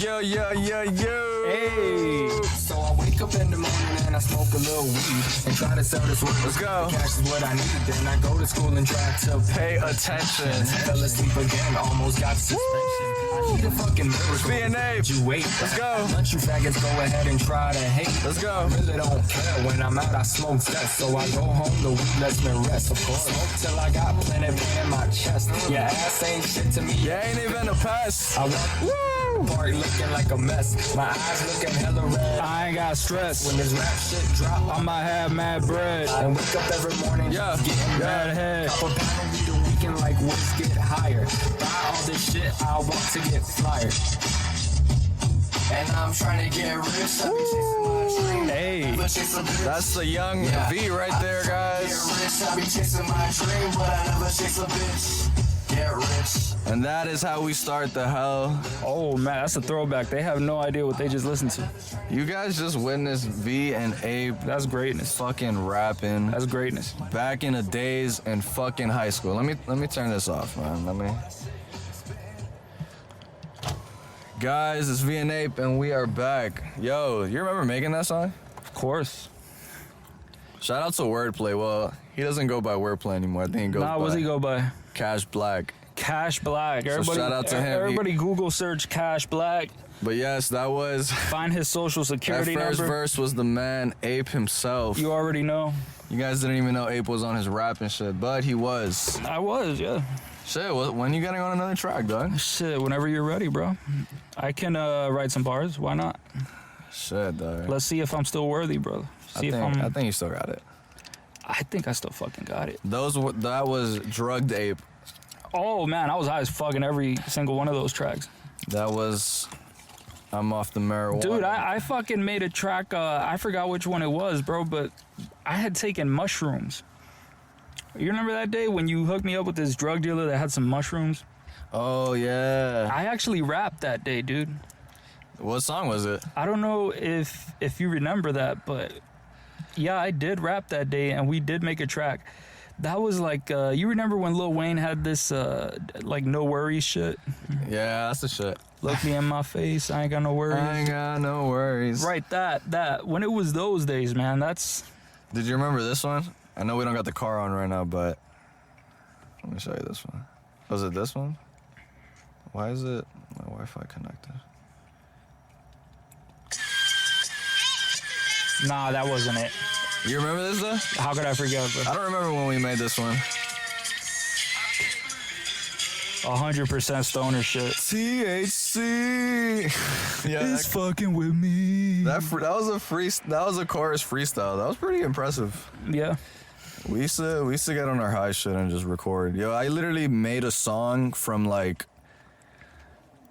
Yo. Hey. So I wake up in the morning and I smoke a little weed and try to sell this work. Let's go. Cash is what I need. Then I go to school and try to Pay attention. Fell asleep again, almost got suspension. I need a fucking miracle. V N APE. You wait. Let's go. Let you faggots go ahead and try to hate. Let's go. I really don't care. When I'm out, I smoke that. So I go home, the weed lets me rest. Of course, smoke till I got plenty pain in my chest. Your ass ain't shit to me. You ain't even a pest. I walk party looking like a mess. My eyes looking hella red. I ain't got stress. When this rap shit drop, I might have mad bread. I wake up every morning Yeah. just getting Bad mad. head. Couple pound of weed a weekend like woods get higher. Buy all this shit, I want to get flyer. And I'm trying to get rich. I be chasing my dream. Hey. Never chase a bitch. That's the young V right there, Get guys. rich, I be chasing my dream, but I never chase a bitch. Get rich. And that is how we start the hell. Oh man, that's a throwback. They have no idea what they just listened to. You guys just witnessed V and Ape That's greatness. fucking rapping That's greatness. back in the days in fucking high school. Let me turn this off, man. Guys, it's V N APE and we are back. Yo, you remember making that song? Of course. Shout out to Wordplay. Well, he doesn't go by Wordplay anymore. I think he goes Nah, by what's he go by? Cash Black. Cash Black. Everybody, shout out to him. Everybody Google search Cash Black. But yes, that was... Find his social That security first number. verse was the man Ape himself. You already know. You guys didn't even know Ape was on his rap and shit, but he was. I was, yeah. Shit, when you getting on another track, dog? Shit, whenever you're ready, bro. I can write some bars. Why not? Shit, dog. Let's see if I'm still worthy, bro. See if I think you still got it. I think I still fucking got it. That was drugged Ape. Oh man, I was high as fucking every single one of those tracks. That was I'm off the marijuana. Dude, I fucking made a track. I forgot which one it was, bro, but I had taken mushrooms. You remember that day when you hooked me up with this drug dealer that had some mushrooms? Oh yeah. I actually rapped that day, dude. What song was it? I don't know if you remember that, but yeah, I did rap that day, and we did make a track. That was like, you remember when Lil Wayne had this, like, no worries shit? Yeah, that's the shit. Look me in my face, I ain't got no worries. I ain't got no worries. Right, that. When it was those days, man, that's... Did you remember this one? I know we don't got the car on right now, but let me show you this one. Was it this one? Why is it my Wi-Fi connected? Nah, that wasn't it. You remember this though? How could I forget, bro? I don't remember when we made this one. 100% stoner shit. THC. Yeah, It's fucking with me. that was a chorus freestyle. That was pretty impressive. Yeah. We used to get on our high shit and just record. Yo, I literally made a song from like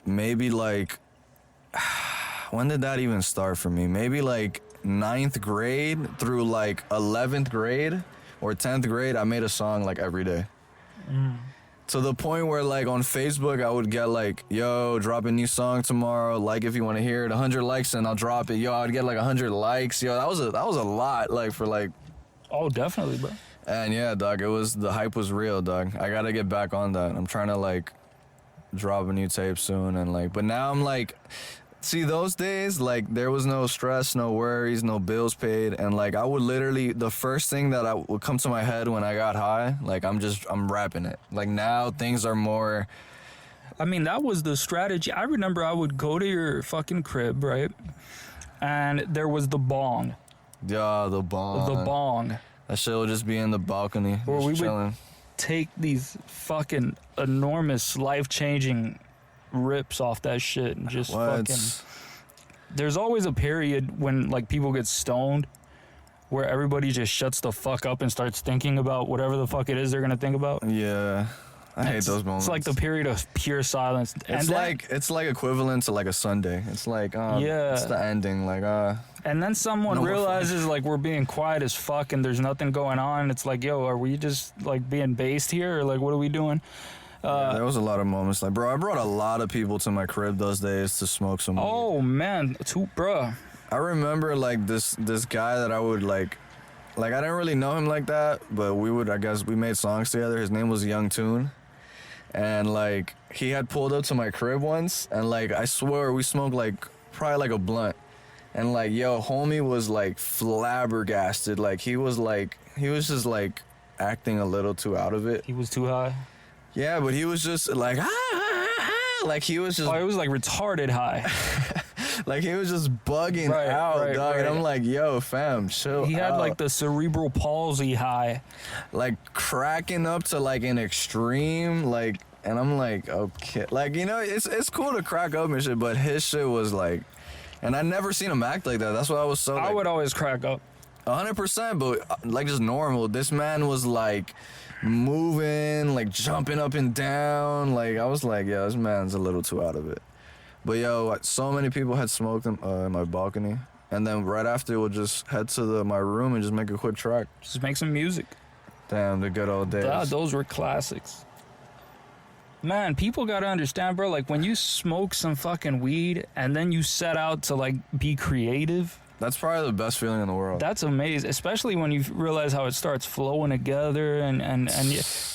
maybe like when did that even start for me? Maybe like 9th grade through like 11th grade or 10th grade. I made a song like every day. To the point where like on Facebook I would get like, yo, drop a new song tomorrow, like if you want to hear it, 100 likes and I'll drop it. Yo, I would get like 100 likes. Yo, that was a lot, like for like. Oh, definitely, bro. And yeah, dog, the hype was real, dog. I gotta get back on that. I'm trying to like drop a new tape soon and like, but now I'm like, see, those days, like there was no stress, no worries, no bills paid. And like I would literally, the first thing that would come to my head when I got high, like I'm rapping it. Like now things are more. I mean, that was the strategy. I remember I would go to your fucking crib, right? And there was the bong. Yeah, the bong. The bong. That shit would just be in the balcony, Or just we chilling. would take these fucking enormous, life-changing rips off that shit and just fucking... There's always a period when, like, people get stoned where everybody just shuts the fuck up and starts thinking about whatever the fuck it is they're gonna think about. Yeah. I hate those moments. It's like the period of pure silence. It's like equivalent to like a Sunday. It's like Yeah. it's the ending. Like And then someone No more realizes like we're being quiet as fuck and there's nothing going on. It's like, yo, are we just like being based here or like what are we doing? yeah, there was a lot of moments. Like, bro, I brought a lot of people to my crib those days to smoke some weed. Oh man, bruh. I remember like this guy that I would like I didn't really know him like that, but we made songs together. His name was Young Tune. And like he had pulled up to my crib once, and like I swear we smoked like probably like a blunt, and like yo, homie was like flabbergasted. Like he was just like acting a little too out of it. He was too high. Yeah, but he was just like like he was just. Oh, it was like retarded high. Like he was just bugging out, dog. And I'm like, yo, fam, chill. He had like the cerebral palsy high. Like cracking up to like an extreme, like, and I'm like, okay, like, you know, it's cool to crack up and shit, but his shit was like, and I never seen him act like that. That's why I was so. I would always crack up. 100%, but like just normal. This man was like moving, like jumping up and down. Like I was like, yeah, this man's a little too out of it. But yo, so many people had smoked in my balcony, and then right after we'll just head to my room and just make a quick track. Just make some music. Damn, the good old days. Those were classics. Man, people gotta understand, bro. Like when you smoke some fucking weed and then you set out to like be creative. That's probably the best feeling in the world. That's amazing, especially when you realize how it starts flowing together and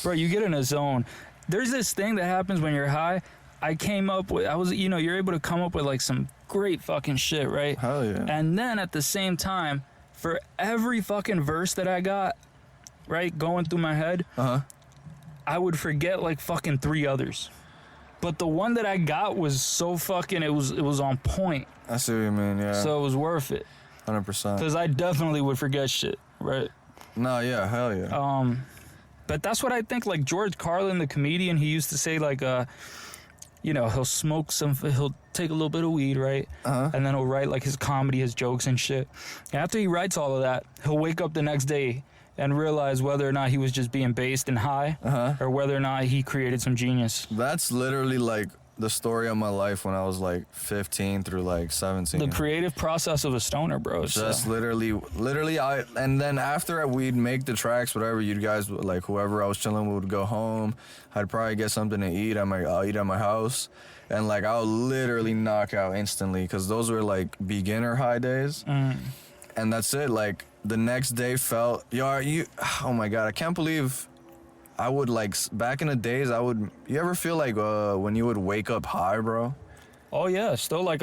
bro, you get in a zone. There's this thing that happens when you're high. You're able to come up with like some great fucking shit, right? Hell yeah. And then at the same time, for every fucking verse that I got, right, going through my head, I would forget like fucking 3 others. But the one that I got was so fucking, it was on point. I see what you mean, yeah. So it was worth it. 100%. Because I definitely would forget shit, right? No, yeah, hell yeah. But that's what I think, like George Carlin, the comedian, he used to say like, he'll take a little bit of weed, right? And then he'll write like his comedy, his jokes and shit. And after he writes all of that, he'll wake up the next day and realize whether or not he was just being based and high or whether or not he created some genius. That's literally like the story of my life when I was like 15 through like 17. The creative process of a stoner, bro. Just literally, and then after we'd make the tracks, whatever, you guys, like whoever I was chilling with would go home. I'd probably get something to eat. I'll eat at my house. And like, I'll literally knock out instantly because those were like beginner high days. And that's it. Like the next day felt, oh my God, I can't believe I would like, back in the days, you ever feel like when you would wake up high, bro? Oh yeah, still it's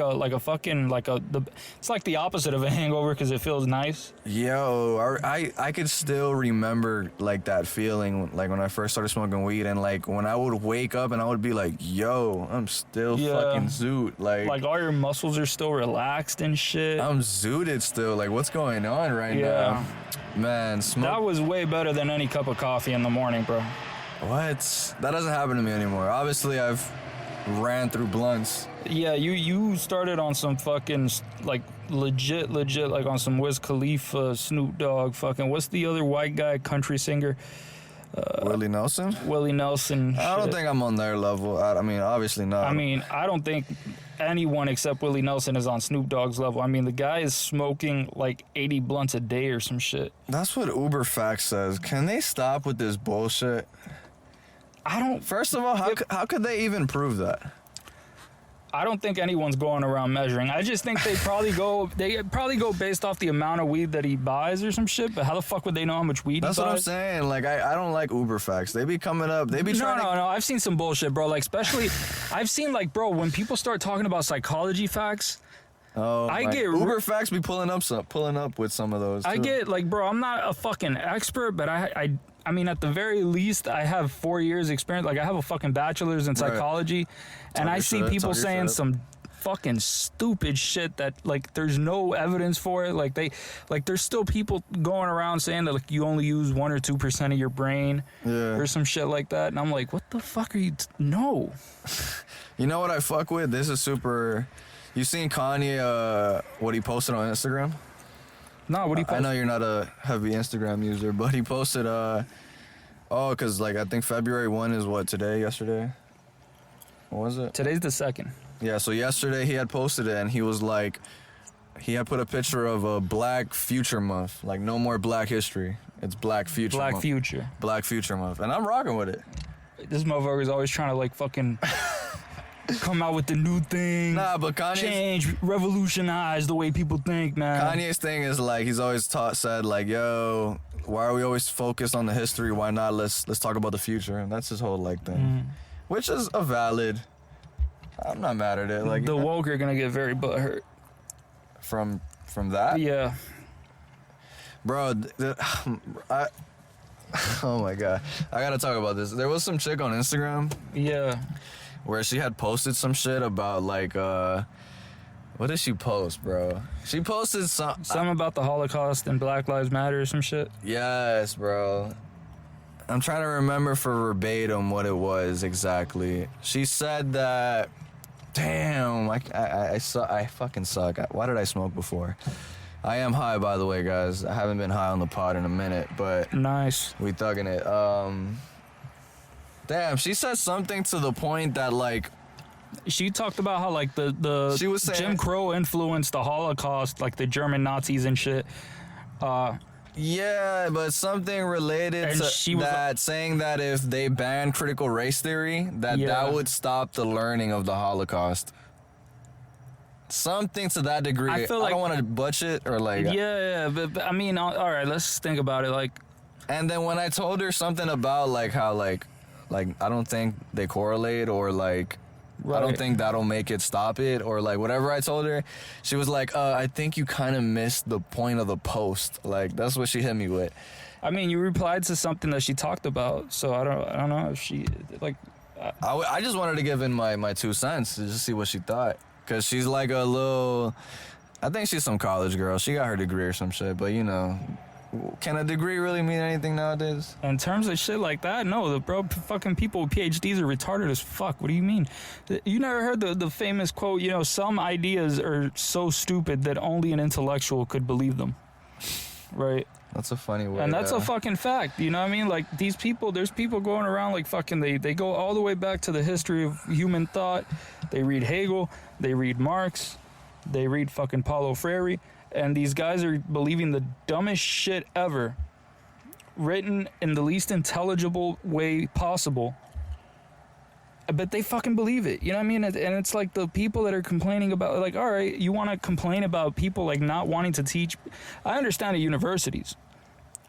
like the opposite of a hangover because it feels nice. Yo, I could still remember like that feeling like when I first started smoking weed, and like when I would wake up and I would be like, yo, I'm still fucking zoot. Like all your muscles are still relaxed and shit. I'm zooted still. Like what's going on right now? Man, that was way better than any cup of coffee in the morning, bro. What? That doesn't happen to me anymore. Obviously, I've ran through blunts. Yeah, you started on some fucking like legit like on some Wiz Khalifa, Snoop Dogg, fucking what's the other white guy country singer? Willie Nelson? Willie Nelson. I don't think I'm on their level. I mean, obviously not. I mean, I don't think anyone except Willie Nelson is on Snoop Dogg's level. I mean, the guy is smoking like 80 blunts a day or some shit. That's what Uber Facts says. Can they stop with this bullshit? First of all, how could they even prove that? I don't think anyone's going around measuring. I just think they probably go based off the amount of weed that he buys or some shit. But how the fuck would they know how much weed he buys? That's what I'm saying. Like, I don't like Uber Facts. They be coming up. They be trying No. I've seen some bullshit, bro. Like, especially, I've seen, like, bro, when people start talking about psychology facts. Oh, I get Uber Facts be pulling up with some of those, too. I get, like, bro, I'm not a fucking expert, but I mean, at the very least, I have 4 years experience. Like, I have a fucking bachelor's in psychology, and I see people saying some fucking stupid shit that, like, there's no evidence for it. Like, there's still people going around saying that, like, you only use 1 or 2% of your brain or some shit like that. And I'm like, what the fuck are you? No. You know what I fuck with? This is super. You seen Kanye, what he posted on Instagram? No, what he posted? I know you're not a heavy Instagram user, but he posted, because, like, I think February 1 is what, yesterday? What was it? Today's the 2nd. Yeah, so yesterday he had posted it, and he was like, he had put a picture of a Black Future Month. Like, no more Black History. It's Black Future Month. Black Future Month. And I'm rocking with it. This motherfucker's always trying to, like, fucking come out with the new thing. Nah, but Kanye's... change, revolutionize the way people think, man. Kanye's thing is, like, he's always said, like, yo, why are we always focused on the history? Why not? Let's talk about the future. And that's his whole, like, thing. which is a valid. I'm not mad at it. Like the woke are gonna get very butthurt from that. Yeah. Bro, oh my god, I gotta talk about this. There was some chick on Instagram Yeah. where she had posted some shit about like what did she post, bro? She posted Something about the Holocaust and Black Lives Matter or some shit. Yes, bro. I'm trying to remember for verbatim what it was exactly. She said that. Damn, I fucking suck. Why did I smoke before? I am high, by the way, guys. I haven't been high on the pod in a minute, but Nice. we thugging it. Damn, she said something to the point that like She talked about how like the She was saying- Jim Crow influenced the Holocaust, like the German Nazis and shit. yeah, but something related And to she was that, saying that if they ban critical race theory, that Yeah. would stop the learning of the Holocaust. Something to that degree. I feel I don't like- want to butch it or like. Yeah, but I mean, all right, let's think about it. Like, And then when I told her something about like how like I don't think they correlate or like I don't Right. think that'll make it stop it or like whatever I told her, she was like, I think you kind of missed the point of the post. Like that's what she hit me with. I mean, you replied to something that she talked about, so I don't know if she like. I just wanted to give in my 2 cents to just see what she thought. Cause she's like a little, I think she's some college girl. She got her degree or some shit, but you know, can a degree really mean anything nowadays? In terms of shit like that, no, fucking people with PhDs are retarded as fuck. What do you mean? You never heard the famous quote, you know, some ideas are so stupid that only an intellectual could believe them. Right? That's a funny way. And that's a fucking fact, you know what I mean? Like, these people, there's people going around like fucking, they go all the way back to the history of human thought. They read Hegel, they read Marx, they read fucking Paulo Freire, and these guys are believing the dumbest shit ever, written in the least intelligible way possible. But they fucking believe it, you know what I mean? And it's like the people that are complaining about, like, all right, you want to complain about people like not wanting to teach. I understand at universities,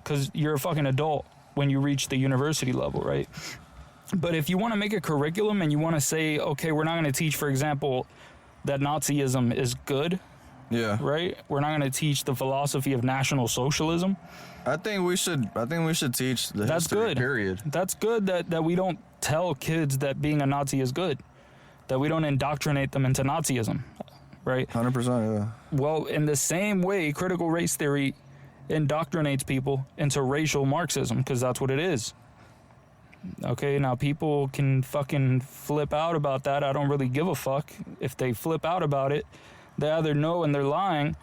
because you're a fucking adult when you reach the university level, right? But if you want to make a curriculum and you want to say, okay, we're not going to teach, for example, that Nazism is good, Yeah. right? We're not going to teach the philosophy of National Socialism. I think we should teach the That's history, good. period. That's good that we don't tell kids that being a Nazi is good, that we don't indoctrinate them into Nazism, right? 100%, yeah. Well, in the same way, critical race theory indoctrinates people into racial Marxism, because that's what it is. Okay, now people can fucking flip out about that. I don't really give a fuck if they flip out about it. They either know and they're lying,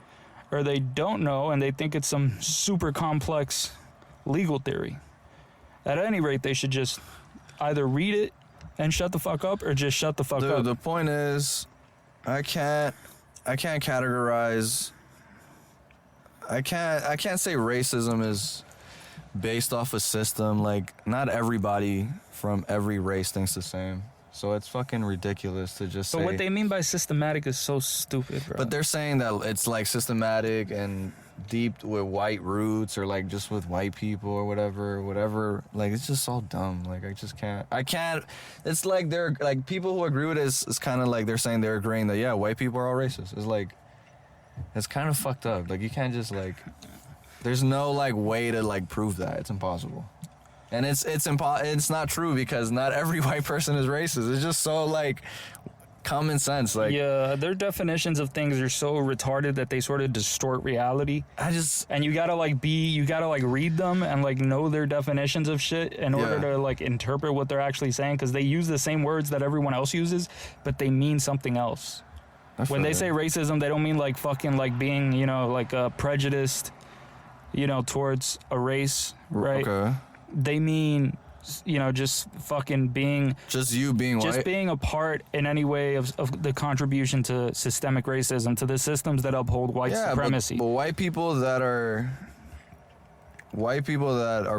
or they don't know and they think it's some super complex legal theory. At any rate, they should just either read it and shut the fuck up, or just shut the fuck Dude, up. the point is, I can't categorize. I can't say racism is based off a system. Like, not everybody from every race thinks the same. So it's fucking ridiculous to just So say. what they mean by systematic is so stupid, bro. But they're saying that it's like systematic and deep with white roots, or like just with white people or whatever. Like, it's just all dumb. Like, I can't. It's like they're like, people who agree with it is kind of like they're saying they're agreeing that, yeah, white people are all racist. It's like, it's kind of fucked up. Like, you can't just like, there's no like way to like prove that. It's impossible. And it's not true, because not every white person is racist. It's just so like common sense. Like, yeah, their definitions of things are so retarded that they sort of distort reality. And you gotta read them and like know their definitions of shit in order to like interpret what they're actually saying, because they use the same words that everyone else uses, but they mean something else. When they say racism, they don't mean like fucking like being, you know, like prejudiced, you know, towards a race, right? Okay. They mean, you know, just fucking being... Just you being white? Just being a part in any way of the contribution to systemic racism, to the systems that uphold white supremacy. But white people that are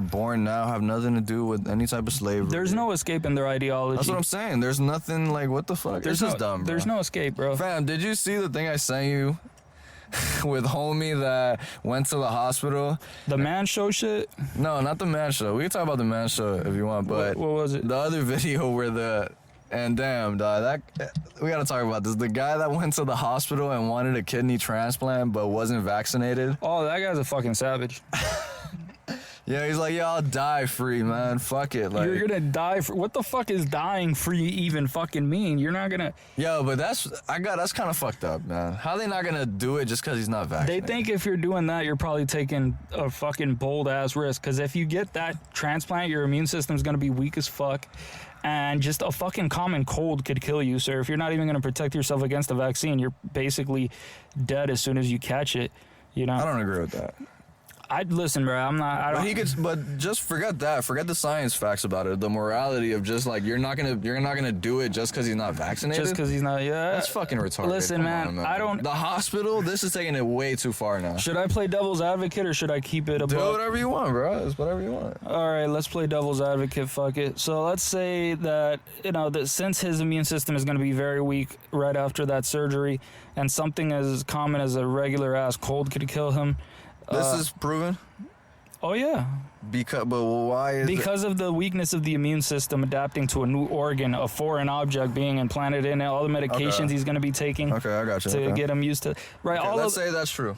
born now have nothing to do with any type of slavery. There's no escape in their ideology. That's what I'm saying. There's nothing, like, what the fuck? It's just dumb, bro. There's no escape, bro. Fam, did you see the thing I sent you with homie that went to the hospital? The man show shit? No, not the man show. We can talk about the man show if you want, but what was it? The other video where the And damn, dog, we gotta talk about this. The guy that went to the hospital and wanted a kidney transplant but wasn't vaccinated. Oh, that guy's a fucking savage. Yeah, he's like, yeah, I'll die free, man. Fuck it. Like, You're gonna die for what the fuck is dying free even fucking mean? You're not gonna. Yo, but that's kind of fucked up, man. How they not gonna do it just because he's not They vaccinated? think if you're doing that, you're probably taking a fucking bold ass risk. Because if you get that transplant, your immune system's gonna be weak as fuck. And just a fucking common cold could kill you. So if you're not even gonna protect yourself against the vaccine, you're basically dead as soon as you catch it. You know? I don't agree with that. I'd listen, bro. I'm not. I don't. But he gets. But just forget that. Forget the science facts about it. The morality of just like you're not gonna do it just because he's not vaccinated. Just because he's not. Yeah. That's fucking retarded. Listen, Come man, on, man. I don't. The hospital. This is taking it way too far now. Should I play devil's advocate or should I keep it above? Do whatever you want, bro. It's whatever you want. All right, let's play devil's advocate. Fuck it. So let's say that that since his immune system is going to be very weak right after that surgery, and something as common as a regular ass cold could kill him. This is proven. Oh yeah. But why is Because of the weakness of the immune system adapting to a new organ, a foreign object being implanted in it, all the medications he's going to be taking Okay, I got you. to get him used to. Right. Okay, all let's say that's true.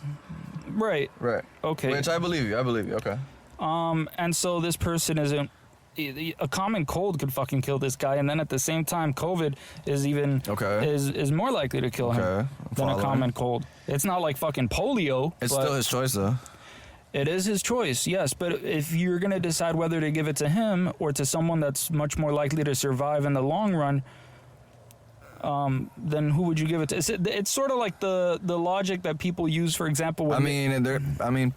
Right. Right. Okay. Which I believe you. Okay. And so this person isn't. A common cold could fucking kill this guy, and then at the same time, COVID is even is more likely to kill him than a common cold. It's not like fucking polio. It's still his choice, though. It is his choice, yes. But if you're gonna decide whether to give it to him or to someone that's much more likely to survive in the long run, then who would you give it to? It's sort of like the logic that people use, for example. When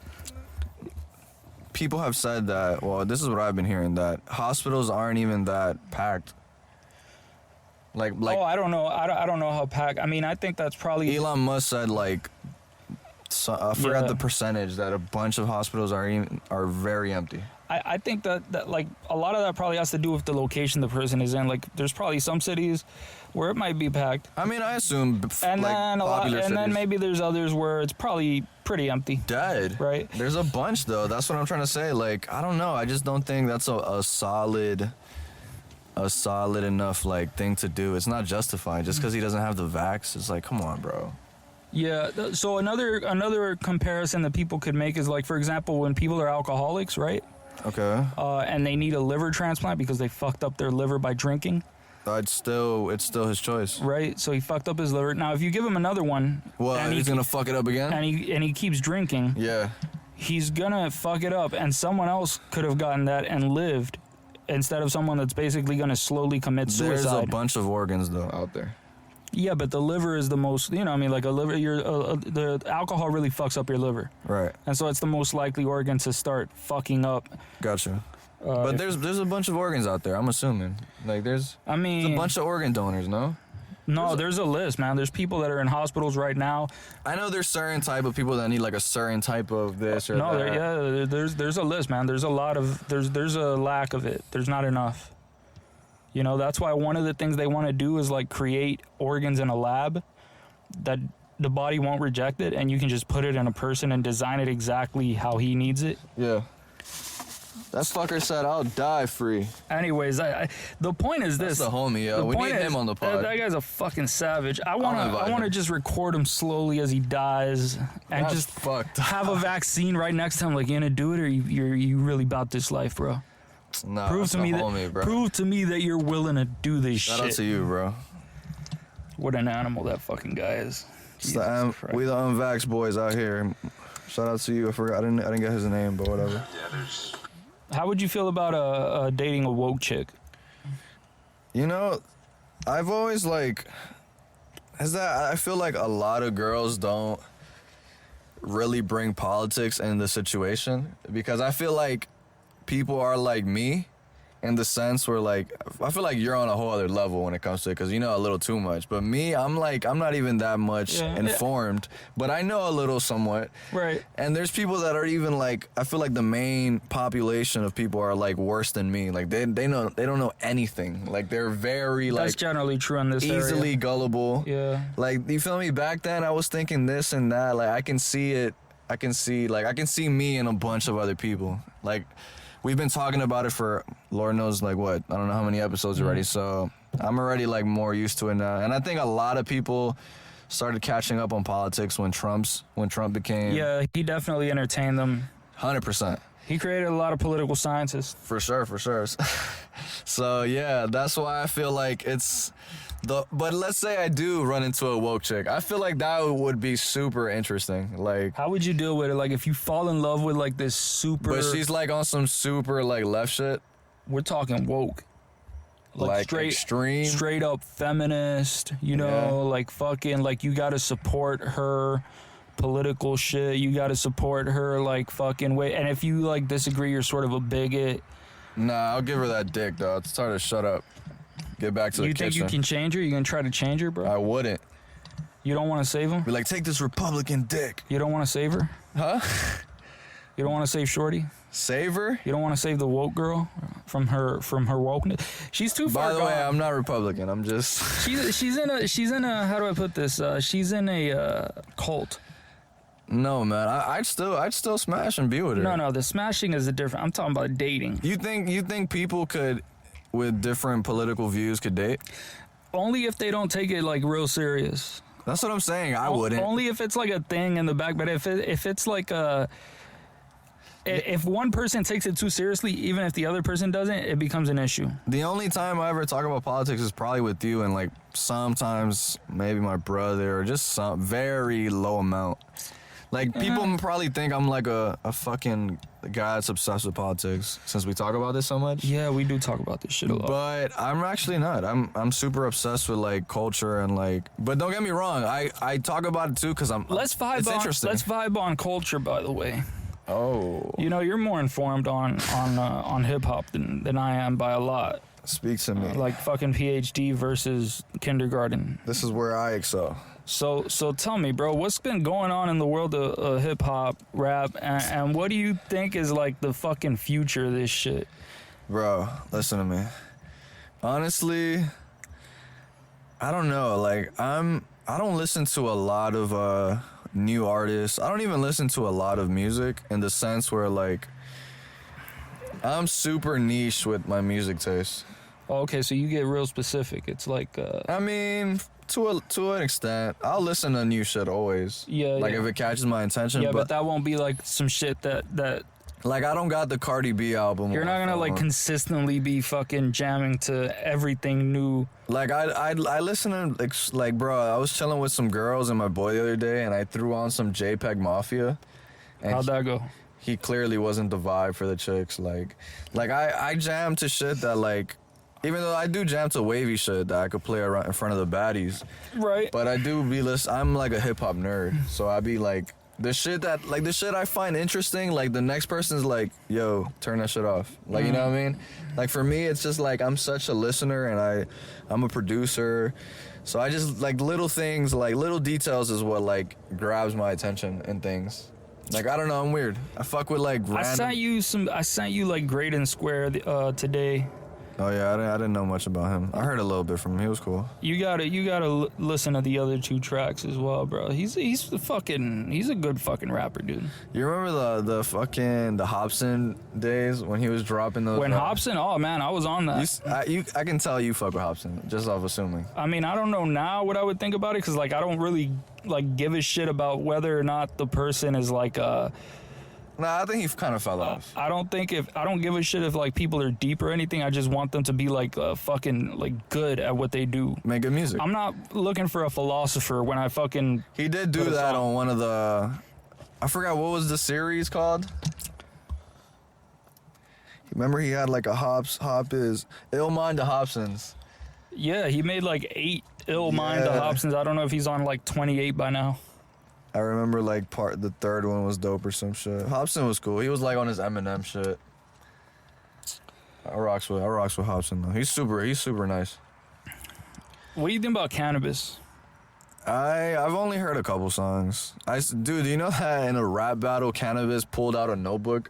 people have said that. Well, this is what I've been hearing, that hospitals aren't even that packed. Like. Oh, I don't know. I don't know how packed. I mean, I think that's probably. Elon Musk said like. So, I forgot the percentage that a bunch of hospitals are very empty. I think that like a lot of that probably has to do with the location the person is in. Like, there's probably some cities where it might be packed. I mean, I assume and like then popular cities. And then maybe there's others where it's probably pretty empty. Dead. Right. There's a bunch though. That's what I'm trying to say. Like, I don't know. I just don't think that's a solid enough like thing to do. It's not justified just because he doesn't have the vax. It's like, come on, bro. Yeah. So another comparison that people could make is like, for example, when people are alcoholics, right? Okay. And they need a liver transplant because they fucked up their liver by drinking. It's still his choice. Right. So he fucked up his liver. Now, if you give him another one, and he's gonna fuck it up again. And he keeps drinking. Yeah. He's gonna fuck it up, and someone else could have gotten that and lived, instead of someone that's basically gonna slowly commit suicide. There's a bunch of organs though out there. Yeah, but the liver is the most, I mean, like a liver, the alcohol really fucks up your liver. Right. And so it's the most likely organ to start fucking up. Gotcha. But there's a bunch of organs out there, I'm assuming. Like, there's a bunch of organ donors, no? No, there's a list, man. There's people that are in hospitals right now. I know there's certain type of people that need like a certain type of this or that. There's a list, man. There's a lot of, there's a lack of it. There's not enough. That's why one of the things they want to do is like create organs in a lab that the body won't reject it, and you can just put it in a person and design it exactly how he needs it. Yeah. That fucker said, I'll die free. Anyways, the point is this. That's the homie, yo. We need him on the pod. That guy's a fucking savage. I want to just record him slowly as he dies and That's just fucked. have a vaccine right next to him. Like, you gonna do it, or you really about this life, bro? Nah, prove to me that you're willing to do this shit. Shout out to you, bro. What an animal that fucking guy is. We the unvaxxed boys out here. Shout out to you. I forgot. I didn't get his name, but whatever. How would you feel about dating a woke chick? I've always I feel like a lot of girls don't really bring politics in the situation, because I feel like people are like me in the sense where I feel like you're on a whole other level when it comes to it, because you know a little too much. But me, I'm not even that much informed, but I know a little somewhat. Right. And there's people that are even I feel like the main population of people are worse than me. Like they don't know anything. Like they're very That's generally true in this easily area. Gullible. Yeah. Like, you feel me? Back then I was thinking this and that. Like I can see it. I can see me and a bunch of other people. Like, we've been talking about it for Lord knows I don't know how many episodes already. So I'm already like more used to it now, and I think a lot of people started catching up on politics when Trump became. Yeah, he definitely entertained them. 100%. He created a lot of political scientists. For sure. So yeah, that's why I feel like but let's say I do run into a woke chick. I feel like that would be super interesting. Like, how would you deal with it? Like, if you fall in love with like this super, but she's like on some super like left shit. We're talking woke. Like extreme, straight up feminist, you know, like fucking, like you gotta support her political shit. You gotta support her like fucking way. And if you like disagree, you're sort of a bigot. Nah, I'll give her that dick though. It's time to shut up. Get back to the kitchen. You think you can change her? You gonna try to change her, bro? I wouldn't. You don't want to save him? Be like, take this Republican dick. You don't want to save her? Huh? You don't want to save Shorty? Save her? You don't want to save the woke girl from her wokeness? She's too far gone. By the way, I'm not Republican. I'm just. she's in a how do I put this? She's in a cult. No, man. I'd still smash and be with her. No. The smashing is a different. I'm talking about dating. You think people could, with different political views, could date? Only if they don't take it like real serious. That's what I'm saying. I wouldn't. Only if it's like a thing in the back. But if it's like a. If one person takes it too seriously, even if the other person doesn't, it becomes an issue. The only time I ever talk about politics is probably with you, and like sometimes maybe my brother, or just some very low amount. Like people probably think I'm like a fucking guy that's obsessed with politics since we talk about this so much. Yeah, we do talk about this shit a lot. But I'm actually not. I'm super obsessed with like culture and like. But don't get me wrong. I talk about it too because Let's vibe on culture, by the way. Oh. You know, you're more informed on hip hop than I am by a lot. Speak to me. Like fucking PhD versus kindergarten. This is where I excel. So tell me, bro, what's been going on in the world of hip hop, rap, and what do you think is like the fucking future of this shit? Bro, listen to me. Honestly, I don't know. Like I don't listen to a lot of new artists. I don't even listen to a lot of music in the sense where like I'm super niche with my music taste. Oh, okay, so you get real specific. It's like I mean, to an extent, I'll listen to new shit always. Yeah. Like if it catches my attention. Yeah, but that won't be like some shit that like I don't got the Cardi B album. You're not gonna like consistently be fucking jamming to everything new. Like I listen to like bro, I was chilling with some girls and my boy the other day, and I threw on some JPEG Mafia. And how'd that go? He clearly wasn't the vibe for the chicks. Like I jam to shit that like, even though I do jam to wavy shit that I could play around in front of the baddies. Right. But I do be I'm like a hip hop nerd, so I be like. The shit I find interesting, like the next person's like, yo, turn that shit off. Like, you know what I mean? Like for me, it's just like I'm such a listener and I'm a producer. So I just like little things, like little details is what like grabs my attention and things. Like, I don't know, I'm weird. I fuck with like random. I sent you like Graydon Square today. Oh yeah, I didn't know much about him. I heard a little bit from him. He was cool. You gotta listen to the other two tracks as well, bro. He's a good fucking rapper, dude. You remember the Hobson days when he was dropping those? When Hobson, oh man, I was on that. I can tell you fuck with Hobson just off assuming. I mean, I don't know now what I would think about it because like I don't really like give a shit about whether or not the person is like Nah, I think he kind of fell off. I don't give a shit if like people are deep or anything. I just want them to be like fucking like good at what they do. Make good music. I'm not looking for a philosopher when I fucking. He did do that on one of the. I forgot what was the series called. Remember he had like a Hop is Ill Mind to Hobsons. Yeah, he made like 8 Ill Mind to Hobsons. I don't know if he's on like 28 by now. I remember like the third one was dope or some shit. Hobson was cool. He was like on his Eminem shit. I rocks with Hobson though. He's super nice. What do you think about cannabis? I've only heard a couple songs. Dude, do you know that in a rap battle, Cannabis pulled out a notebook?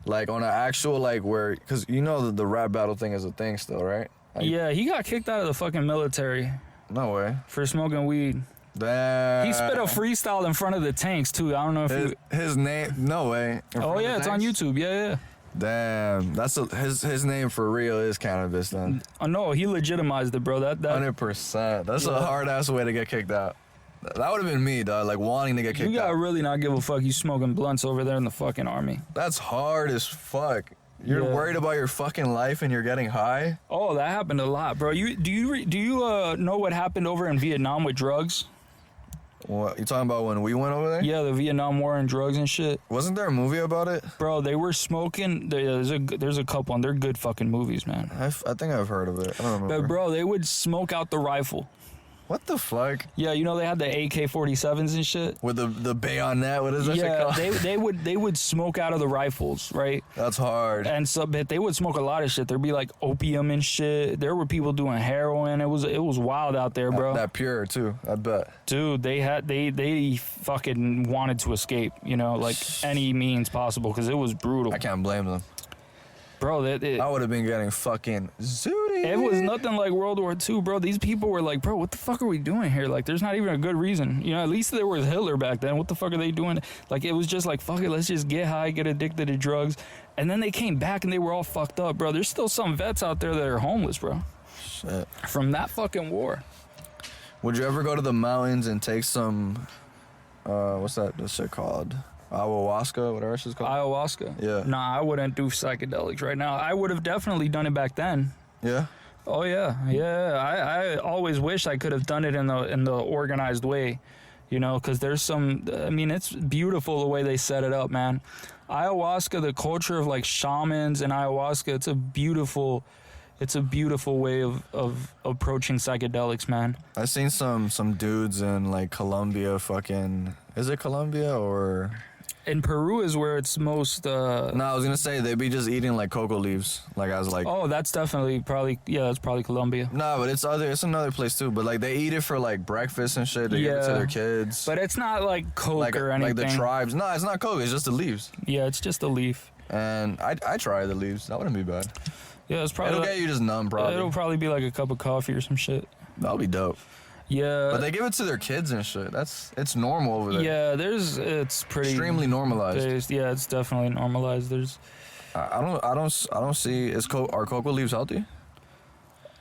Like on an actual like where, cause you know the rap battle thing is a thing still, right? Like, yeah, he got kicked out of the fucking military. No way. For smoking weed. Damn. He spit a freestyle in front of the tanks too. I don't know if his name. No way. Oh yeah, it's on YouTube. Yeah. Damn, that's his name for real is cannabis then. No, he legitimized it, bro. That 100%. That's a hard ass way to get kicked out. That would have been me, dog. Like wanting to get kicked out. You gotta really not give a fuck. You smoking blunts over there in the fucking army. That's hard as fuck. You're worried about your fucking life and you're getting high. Oh, that happened a lot, bro. Do you know what happened over in Vietnam with drugs? What you talking about when we went over there? Yeah, the Vietnam War and drugs and shit. Wasn't there a movie about it? Bro, they were smoking. There's a couple, and they're good fucking movies, man. I think I've heard of it. I don't remember. But bro, they would smoke out the rifle. What the fuck? Yeah, you know they had the AK-47s and shit. With the bayonet, what is that shit called? Yeah, they would smoke out of the rifles, right? That's hard. And so, but they would smoke a lot of shit. There'd be like opium and shit. There were people doing heroin. It was wild out there, bro. That pure too, I bet. Dude, they fucking wanted to escape, you know, like any means possible, because it was brutal. I can't blame them. Bro, I would have been getting fucking zooted. It was nothing like World War II, bro. These people were like, bro, what the fuck are we doing here? Like, there's not even a good reason. You know, at least there was Hitler back then. What the fuck are they doing? Like, it was just like, fuck it, let's just get high, get addicted to drugs. And then they came back and they were all fucked up, bro. There's still some vets out there that are homeless, bro. Shit. From that fucking war. Would you ever go to the mountains and take some, what's that shit called? Ayahuasca, whatever it's called. Ayahuasca? Yeah. Nah, I wouldn't do psychedelics right now. I would have definitely done it back then. Yeah? Oh yeah. I always wish I could have done it in the organized way, you know, because there's some. I mean, it's beautiful the way they set it up, man. Ayahuasca, the culture of like shamans and ayahuasca, it's a beautiful way of approaching psychedelics, man. I seen some dudes in like Colombia, fucking. Is it Colombia or? In Peru is where it's most. No, I was gonna say they be just eating like cocoa leaves, like I was like. Oh, that's definitely that's probably Colombia. No, but it's another place too. But like they eat it for like breakfast and shit. They give it to their kids. But it's not like coke or anything. Like the tribes. No, it's not coke. It's just the leaves. Yeah, it's just a leaf. And I try the leaves. That wouldn't be bad. Yeah, it's probably. It'll get you just numb, probably. It'll probably be like a cup of coffee or some shit. That'll be dope. Yeah. But they give it to their kids and shit. It's normal over there. Yeah, it's pretty extremely normalized. Yeah, it's definitely normalized. I don't see are cocoa leaves healthy?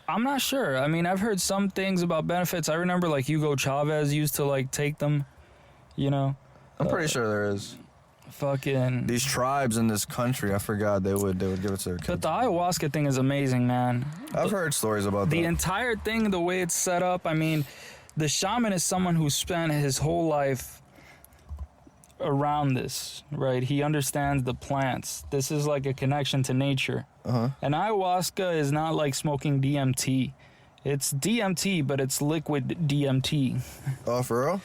I'm not sure. I mean, I've heard some things about benefits. I remember like Hugo Chavez used to like take them, you know. I'm pretty sure there is. Fucking these tribes in this country, I forgot they would give it to their kids. But the ayahuasca thing is amazing, man. I've heard stories about the that. entire thing, the way it's set up. I mean, the shaman is someone who spent his whole life around this, right? He understands the plants. This is like a connection to nature. And ayahuasca is not like smoking DMT. It's DMT, but it's liquid DMT. Oh, for real?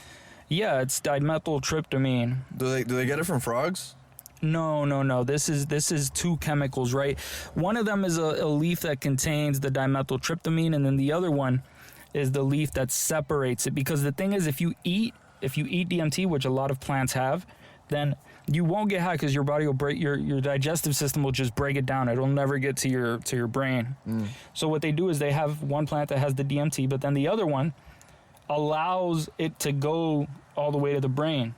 Yeah, it's dimethyltryptamine. Do they get it from frogs? No. This is two chemicals, right? One of them is a leaf that contains the dimethyltryptamine, and then the other one is the leaf that separates it. Because the thing is, if you eat DMT, which a lot of plants have, then you won't get high because your body will break your digestive system will just break it down. It'll never get to your brain. So what they do is they have one plant that has the DMT, but then the other one allows it to go all the way to the brain.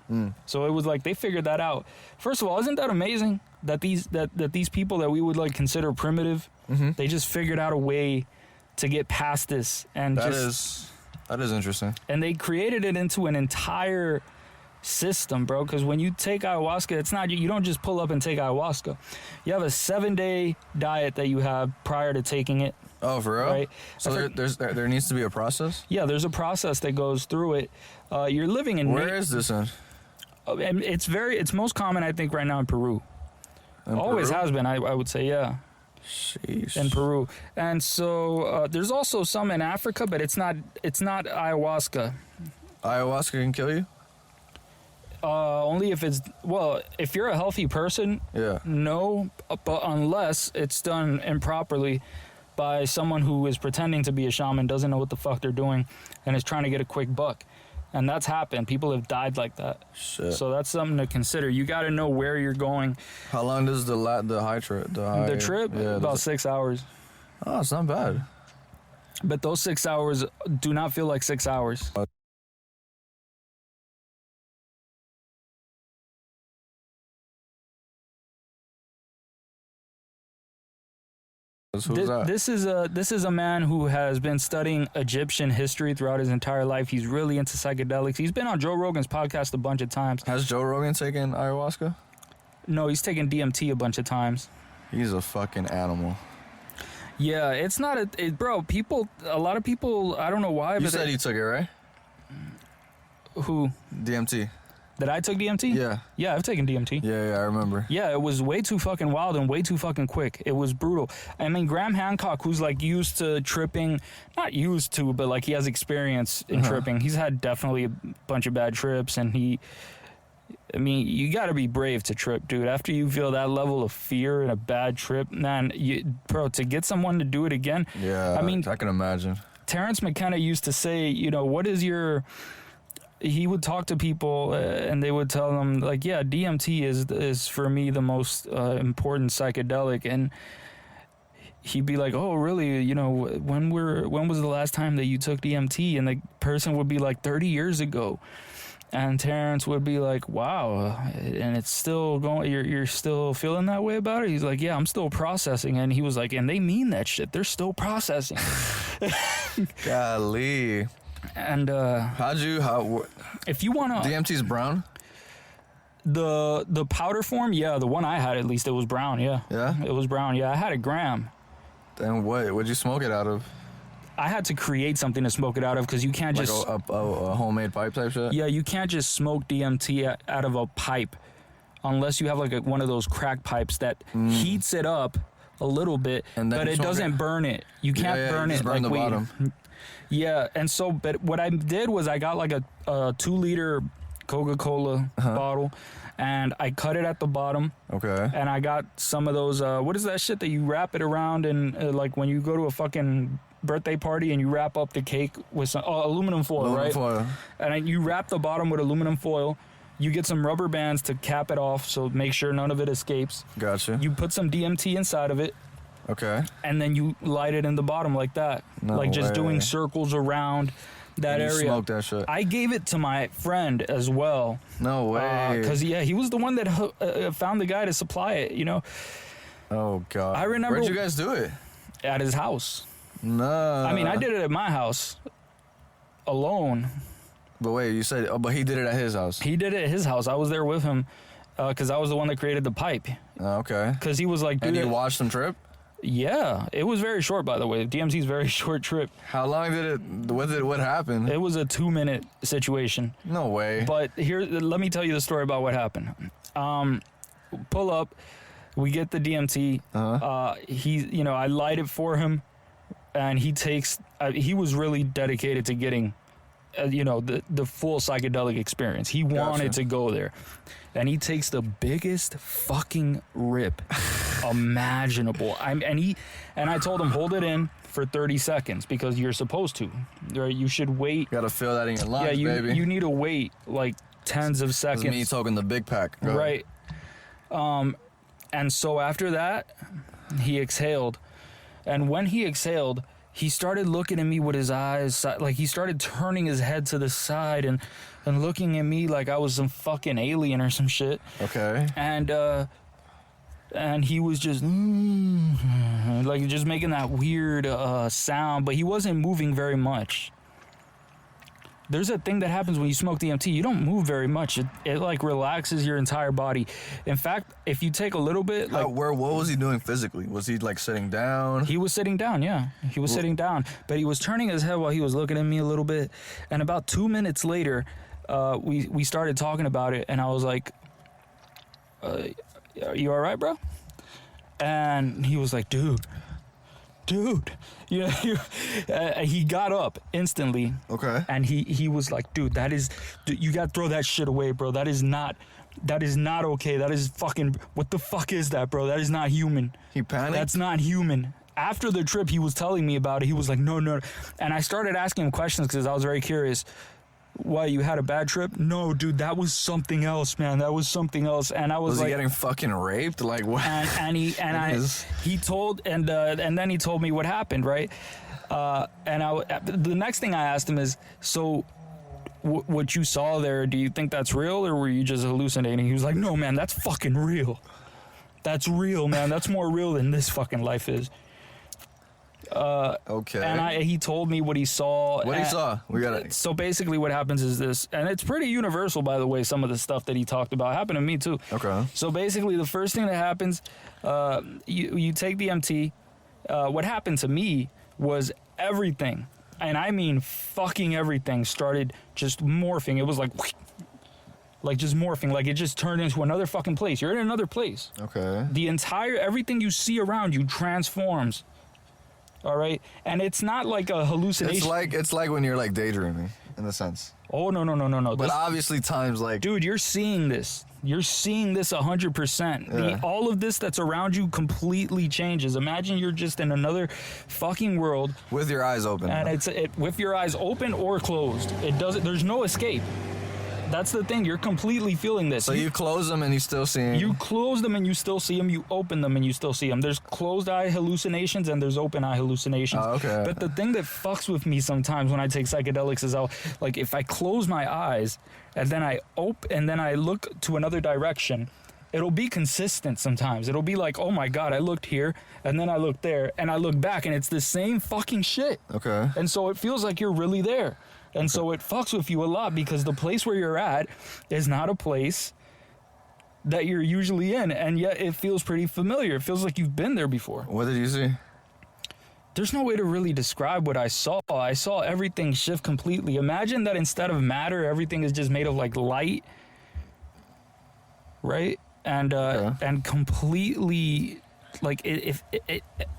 So it was like they figured that out. First of all, isn't that amazing that these people that we would like consider primitive, they just figured out a way to get past this, and that is interesting. And they created it into an entire system, bro. Because when you take ayahuasca, it's not you don't just pull up and take ayahuasca. You have a 7-day diet that you have prior to taking it. Oh, for real? Right. So there needs to be a process? Yeah, there's a process that goes through it. You're living in... Where is this in? And it's most common, I think, right now in Peru. Always has been, I would say, yeah. Sheesh. In Peru. And so there's also some in Africa, but it's not ayahuasca. Ayahuasca can kill you? Only if if you're a healthy person, no, but unless it's done improperly by someone who is pretending to be a shaman, doesn't know what the fuck they're doing, and is trying to get a quick buck. And that's happened. People have died like that. Shit. So that's something to consider. You got to know where you're going. How long does the trip? Yeah, about 6 hours. Oh, it's not bad. But those 6 hours do not feel like 6 hours. Who's that? This is a man who has been studying Egyptian history throughout his entire life. He's really into psychedelics. He's been on Joe Rogan's podcast a bunch of times. Has Joe Rogan taken ayahuasca? No, he's taken DMT a bunch of times. He's a fucking animal. Yeah, it's not bro. A lot of people. I don't know why. You said you took it, right? Who? DMT. That I took DMT? Yeah. Yeah, I've taken DMT. Yeah, I remember. Yeah, it was way too fucking wild and way too fucking quick. It was brutal. I mean, Graham Hancock, who's like used to tripping, not used to, but like he has experience in tripping. He's had definitely a bunch of bad trips, and I mean, you got to be brave to trip, dude. After you feel that level of fear in a bad trip, man, bro, to get someone to do it again. Yeah, I mean, I can imagine. Terrence McKenna used to say, what is your... He would talk to people and they would tell them, like, yeah, DMT is for me the most important psychedelic. And he'd be like, oh, really? When was the last time that you took DMT? And the person would be like 30 years ago. And Terrence would be like, wow, and it's still going, you're still feeling that way about it? He's like, yeah, I'm still processing. And he was like, and they mean that shit. They're still processing. Golly. And if you want to... DMT's brown? The powder form, yeah, the one I had, at least, it was brown, yeah. Yeah? It was brown, yeah. I had a gram. Then what'd you smoke it out of? I had to create something to smoke it out of, because you can't like just... a homemade pipe type shit? Yeah, you can't just smoke DMT out of a pipe unless you have like one of those crack pipes that heats it up a little bit, but it doesn't burn it. You can't burn it burn like the weed. Bottom. Yeah, and so, but what I did was I got like a 2-liter Coca-Cola bottle, and I cut it at the bottom. Okay. And I got some of those, what is that shit that you wrap it around and like when you go to a fucking birthday party and you wrap up the cake with some aluminum foil, right? Foil. And you wrap the bottom with aluminum foil. You get some rubber bands to cap it off, so make sure none of it escapes. Gotcha. You put some DMT inside of it. Okay. And then you light it in the bottom like that. No like just way. Doing circles around that area. Smoke that shit. I gave it to my friend as well. No way. Because, he was the one that found the guy to supply it, Oh, God. I remember... Where'd you guys do it? At his house. No. I mean, I did it at my house. Alone. But wait, you said... Oh, but he did it at his house. He did it at his house. I was there with him. Because I was the one that created the pipe. Okay. Because he was like... And you watched him trip? Yeah. It was very short, by the way. DMT's very short trip. How long did it... What happened? It was a 2-minute situation. No way. But let me tell you the story about what happened. Pull up. We get the DMT. I light it for him. And he takes... he was really dedicated to getting... the full psychedelic experience. He wanted to go there. And he takes the biggest fucking rip imaginable. And I told him, hold it in for 30 seconds because you're supposed to. Right? You should wait. You gotta feel that in your lungs, baby. You need to wait like tens of seconds. This is me talking the big pack. Go right. And so after that, he exhaled. And when he exhaled, he started looking at me with his eyes, like he started turning his head to the side and looking at me like I was some fucking alien or some shit. Okay. And he was just like just making that weird sound, but he wasn't moving very much. There's a thing that happens when you smoke DMT. You don't move very much. It like relaxes your entire body. In fact, if you take a little bit, like what was he doing physically? Was he like sitting down? He was sitting down, yeah. He was sitting down, but he was turning his head while he was looking at me a little bit. And about 2 minutes later, we started talking about it, and I was like, "You all right, bro?" And he was like, "Dude." He got up instantly. Okay. And he was like, dude, you gotta throw that shit away, bro. That is not okay. That is fucking, what the fuck is that, bro? That is not human. He panicked? That's not human. After the trip, he was telling me about it. He was like, no. And I started asking him questions because I was very curious. Why, you had a bad trip? No, dude, that was something else, man. That was something else. And I was like, he getting fucking raped? Like what? He told, and then he told me what happened, right? The next thing I asked him is, so what you saw there, do you think that's real or were you just hallucinating? He was like, no, man, that's fucking real. That's real, man. That's more real than this fucking life is. Okay. And he told me what he saw. What he saw? We got it. So basically what happens is this, and it's pretty universal, by the way, some of the stuff that he talked about. Happened to me, too. Okay. So basically the first thing that happens, you take DMT. What happened to me was everything, and I mean fucking everything, started just morphing. It was like just morphing, like it just turned into another fucking place. You're in another place. Okay. Everything you see around you transforms. All right, and it's not like a hallucination. It's like when you're like daydreaming, in a sense. Oh no. But obviously, times like, dude, you're seeing this. You're seeing this 100%. Yeah. All of this that's around you completely changes. Imagine you're just in another fucking world with your eyes open. and with your eyes open or closed. It doesn't. There's no escape. That's the thing. You're completely feeling this. So you close them and you still see them. You close them and you still see them. You open them and you still see them. There's closed eye hallucinations and there's open eye hallucinations. Oh, okay. But the thing that fucks with me sometimes when I take psychedelics is like if I close my eyes and then I look to another direction, it'll be consistent sometimes. It'll be like, oh my God, I looked here and then I looked there and I look back and it's the same fucking shit. Okay. And so it feels like you're really there. And so it fucks with you a lot because the place where you're at is not a place that you're usually in, and yet it feels pretty familiar. It feels like you've been there before. What did you see? There's no way to really describe what I saw. I saw everything shift completely. Imagine that instead of matter, everything is just made of like light, right? And completely like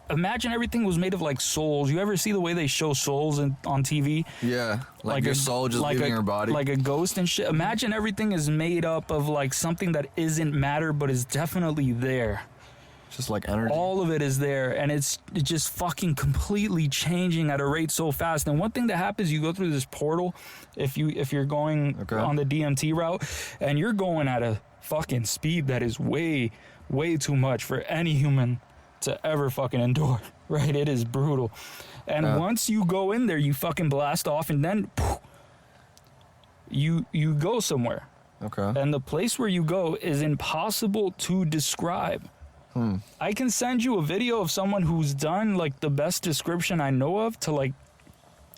imagine everything was made of like souls. You ever see the way they show souls on TV? Yeah, like your soul just leaving your body, like a ghost and shit. Imagine everything is made up of like something that isn't matter but is definitely there. Just like energy. All of it is there, and it's just fucking completely changing at a rate so fast. And one thing that happens, you go through this portal if you're going on the DMT route, and you're going at a fucking speed that is way too much for any human to ever fucking endure, right? It is brutal. And once you go in there, you fucking blast off, and then poof, you go somewhere. Okay. And the place where you go is impossible to describe. I can send you a video of someone who's done like the best description I know of to like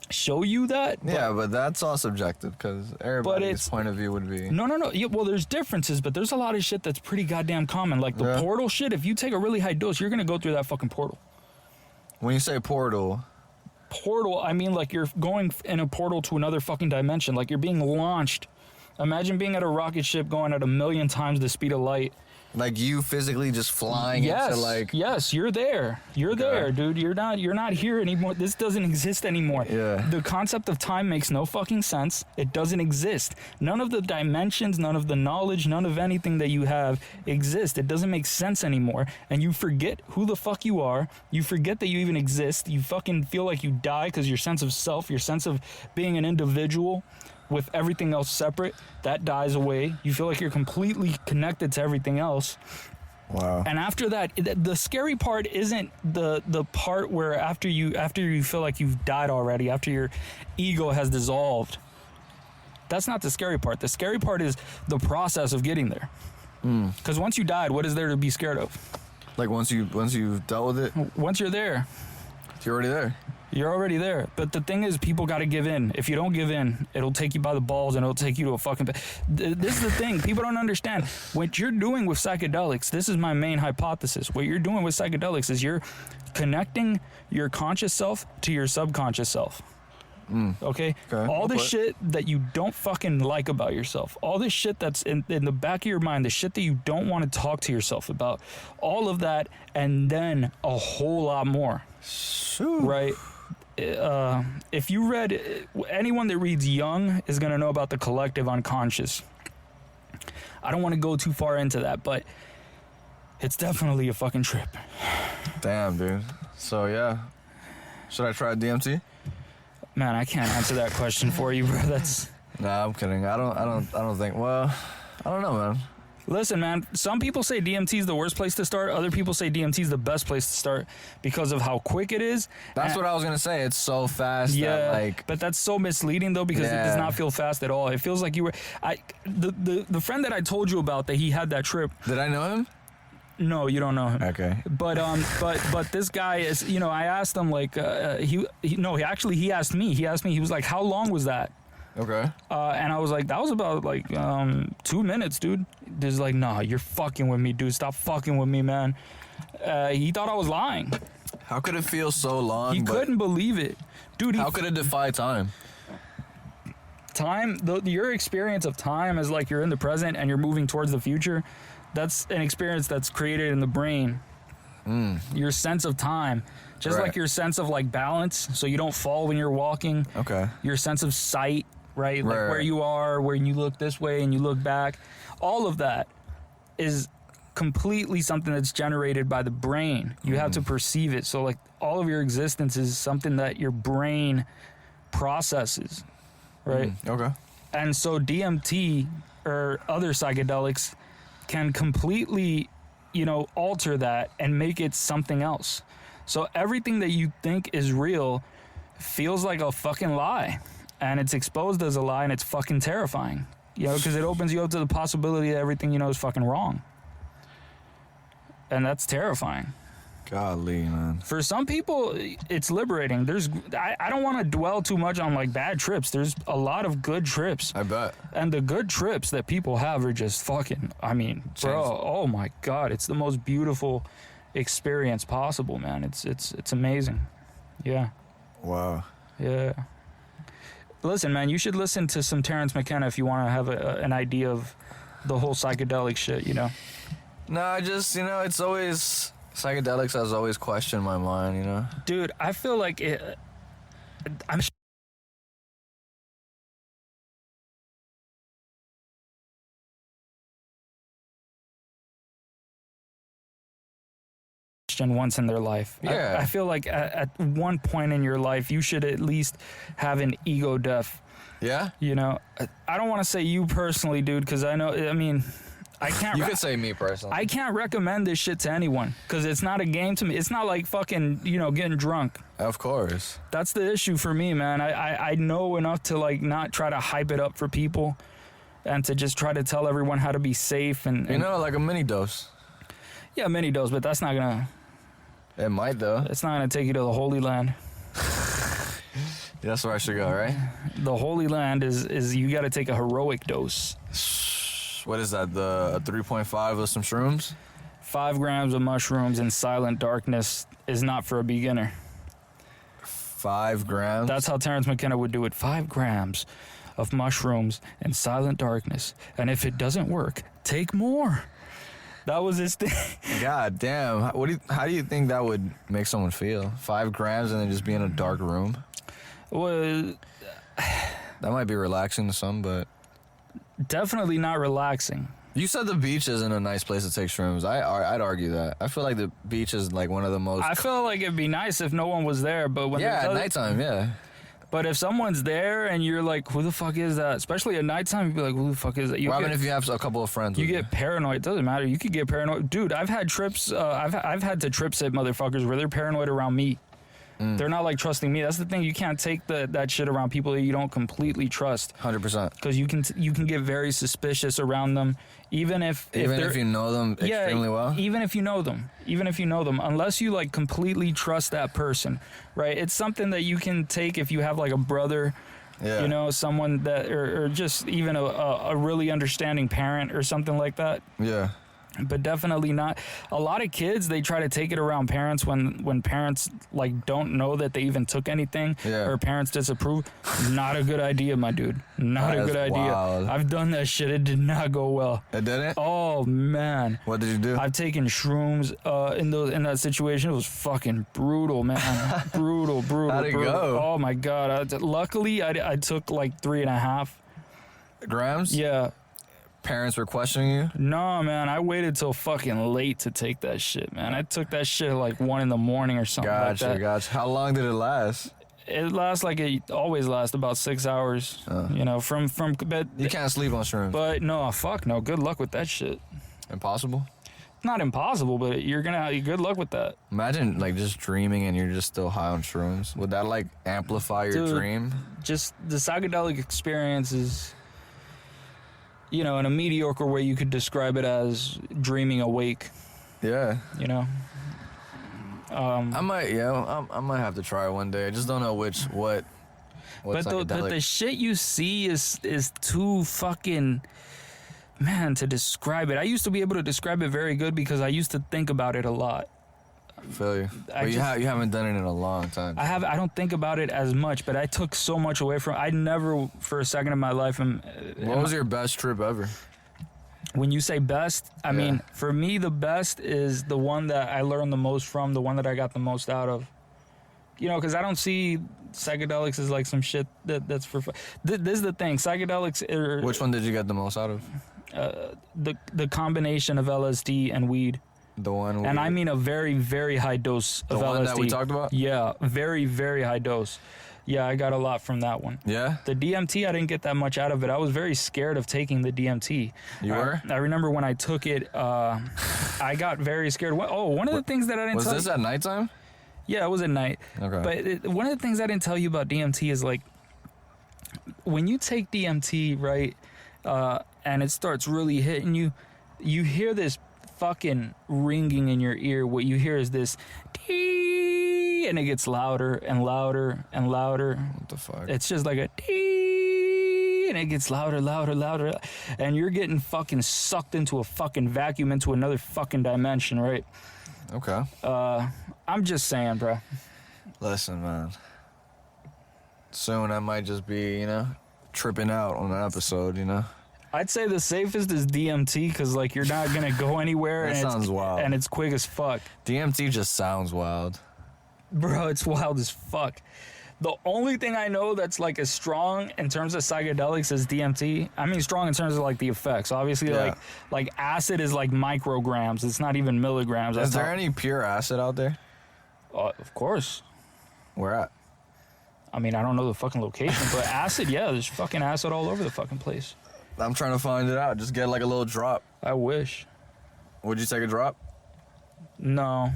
show you that. Yeah, but that's all subjective because everybody's point of view would be. No. Yeah, well, there's differences, but there's a lot of shit that's pretty goddamn common. Like the portal shit, if you take a really high dose, you're going to go through that fucking portal. When you say portal, I mean like you're going in a portal to another fucking dimension. Like you're being launched. Imagine being at a rocket ship going at 1,000,000 times the speed of light. Like you physically just flying into like. Yes, you're there. You're there, dude. You're not here anymore. This doesn't exist anymore. Yeah. The concept of time makes no fucking sense. It doesn't exist. None of the dimensions, none of the knowledge, none of anything that you have exist. It doesn't make sense anymore. And you forget who the fuck you are. You forget that you even exist. You fucking feel like you die because your sense of self, your sense of being an individual with everything else separate, that dies away. You feel like you're completely connected to everything else. Wow. And after that, the scary part isn't the part where after you feel like you've died already, after your ego has dissolved. That's not the scary part. The scary part is the process of getting there. Because once you died, what is there to be scared of? Like once you've dealt with it? Once you're there. You're already there. You're already there. But the thing is, people got to give in. If you don't give in, it'll take you by the balls and it'll take you to a fucking... This is the thing. People don't understand. What you're doing with psychedelics, this is my main hypothesis. What you're doing with psychedelics is you're connecting your conscious self to your subconscious self. Okay? All the shit that you don't fucking like about yourself, all this shit that's in the back of your mind, the shit that you don't want to talk to yourself about, all of that, and then a whole lot more. Right? If you read, anyone that reads Jung is going to know about the collective unconscious. I don't want to go too far into that, but it's definitely a fucking trip. Damn, dude. So yeah, should I try DMT? Man, I can't answer that question for you, bro. That's. Nah, I'm kidding. I don't think. Well, I don't know, man. Listen, man, some people say DMT is the worst place to start. Other people say DMT is the best place to start because of how quick it is. That's what I was going to say. It's so fast. Yeah, that, like, but that's so misleading, though, because it does not feel fast at all. It feels like you were... The friend that I told you about, that he had that trip... Did I know him? No, you don't know him. Okay. But this guy is, you know, I asked him like, he asked me. He asked me. He was like, "How long was that?" Okay. And I was like, "That was about like 2 minutes, dude." He's like, "Nah, you're fucking with me, dude. Stop fucking with me, man." He thought I was lying. How could it feel so long? He couldn't believe it, dude. How could it defy time? Your experience of time is like you're in the present and you're moving towards the future. That's an experience that's created in the brain. Your sense of time, just Right. like your sense of like balance, so you don't fall when you're walking. Okay. Your sense of sight, right? Like Right. where you are, when you look this way and you look back. All of that is completely something that's generated by the brain. You have to perceive it. So like all of your existence is something that your brain processes, right? Okay. And so DMT or other psychedelics can completely, you know, alter that and make it something else. So everything that you think is real feels like a fucking lie, and it's exposed as a lie, and it's fucking terrifying, you know, because it opens you up to the possibility that everything you know is fucking wrong. And that's terrifying. Golly, man. For some people, it's liberating. I don't want to dwell too much on like bad trips. There's a lot of good trips. I bet. And the good trips that people have are just fucking, I mean, bro, oh my God, it's the most beautiful experience possible, man. It's amazing. Yeah. Wow. Yeah. Listen, man, you should listen to some Terrence McKenna if you want to have an idea of the whole psychedelic shit, you know? No, I just, you know, it's always... Psychedelics has always questioned my mind, you know? Dude, I feel like I'm once in their life. Yeah. I feel like at one point in your life, you should at least have an ego death. Yeah? You know, I don't want to say you personally, dude, because I know, I mean... I can't. You could say me personally. I can't recommend this shit to anyone because it's not a game to me. It's not like fucking, you know, getting drunk. Of course. That's the issue for me, man. I know enough to like not try to hype it up for people, and to just try to tell everyone how to be safe and You know, like a mini dose. Yeah, mini dose, but that's not gonna. It might though. It's not gonna take you to the Holy Land. That's where I should go, right? The Holy Land is you got to take a heroic dose. What is that? The 3.5 of some shrooms? 5 grams of mushrooms in silent darkness is not for a beginner. 5 grams? That's how Terrence McKenna would do it. 5 grams of mushrooms in silent darkness. And if it doesn't work, take more. That was his thing. God damn. How do you think that would make someone feel? 5 grams and then just be in a dark room? Well, That might be relaxing to some, but... definitely not relaxing. You said the beach isn't a nice place to take shrooms. I'd argue that. I feel like the beach is like one of the most... I feel like it'd be nice if no one was there, but when Yeah, at nighttime, yeah. But if someone's there and you're like, who the fuck is that? Especially at nighttime, you'd be like, who the fuck is that? What happens if you have a couple of friends? You with get paranoid. It doesn't matter. You could get paranoid. Dude, I've had trips. I've had to trip sit motherfuckers where they're paranoid around me. They're not like trusting me. That's the thing. You can't take that shit around people that you don't completely trust. 100%. Because you can get very suspicious around them, even if you know them extremely well. Even if you know them, unless you like completely trust that person, right? It's something that you can take if you have like a brother. Yeah. You know, someone that, or just even a really understanding parent or something like that. Yeah. But definitely not. A lot of kids, they try to take it around parents when parents like don't know that they even took anything, Yeah. or parents disapprove. Not a good idea, my dude. Not a good idea. Wild. I've done that shit. It did not go well. It didn't? Oh man. What did you do? I've taken shrooms in that situation. It was fucking brutal, man. brutal. How'd it go? Oh my god. Luckily, I took like 3.5 grams? Yeah. Parents were questioning you? No, man. I waited till fucking late to take that shit, man. I took that shit at like 1 in the morning or something like that. Gotcha. How long did it last? It lasts like it always lasts about 6 hours. You know, from bed. You can't sleep on shrooms. But no, fuck no. Good luck with that shit. Impossible? Not impossible, but you're gonna good luck with that. Imagine like just dreaming and you're just still high on shrooms. Would that like amplify your Dude, dream? Just the psychedelic experience is, you know, in a mediocre way, you could describe it as dreaming awake. Yeah. You know. I might have to try it one day. I just don't know what But the shit you see is too fucking, man, to describe it. I used to be able to describe it very good because I used to think about it a lot. I feel you. But you haven't done it in a long time. I don't think about it as much, but I took so much away from. I never for a second in my life. What was your best trip ever? When you say best, I mean, for me, the best is the one that I learned the most from, the one that I got the most out of. You know, because I don't see psychedelics as like some shit that's for fun. This is the thing. Psychedelics are... Which one did you get the most out of? The combination of LSD and weed. The one... And I mean a very, very high dose of LSD. The one that we talked about? Yeah, very, very high dose. Yeah, I got a lot from that one. Yeah? The DMT, I didn't get that much out of it. I was very scared of taking the DMT. You were? I remember when I took it, I got very scared. One of the things that I didn't tell you... Was this at nighttime? Yeah, it was at night. Okay. But one of the things I didn't tell you about DMT is, like, when you take DMT, right, and it starts really hitting you, you hear this fucking ringing in your ear. What you hear is this... and it gets louder and louder and louder. What the fuck? It's just like a and it gets louder, louder, louder, and you're getting fucking sucked into a fucking vacuum, into another fucking dimension, right? Okay. I'm just saying, bro. Listen, man. Soon I might just be, tripping out on an episode, I'd say the safest is DMT, because, like, you're not gonna go anywhere. That sounds wild. And it's quick as fuck. DMT just sounds wild. Bro, it's wild as fuck. The only thing I know that's, like, as strong in terms of psychedelics as DMT, I mean strong in terms of, like, the effects. Obviously, like acid is, like, micrograms. It's not even milligrams. Is there any pure acid out there? Of course. Where at? I mean, I don't know the fucking location, but acid, yeah, there's fucking acid all over the fucking place. I'm trying to find it out. Just get, like, a little drop. I wish. Would you take a drop? No.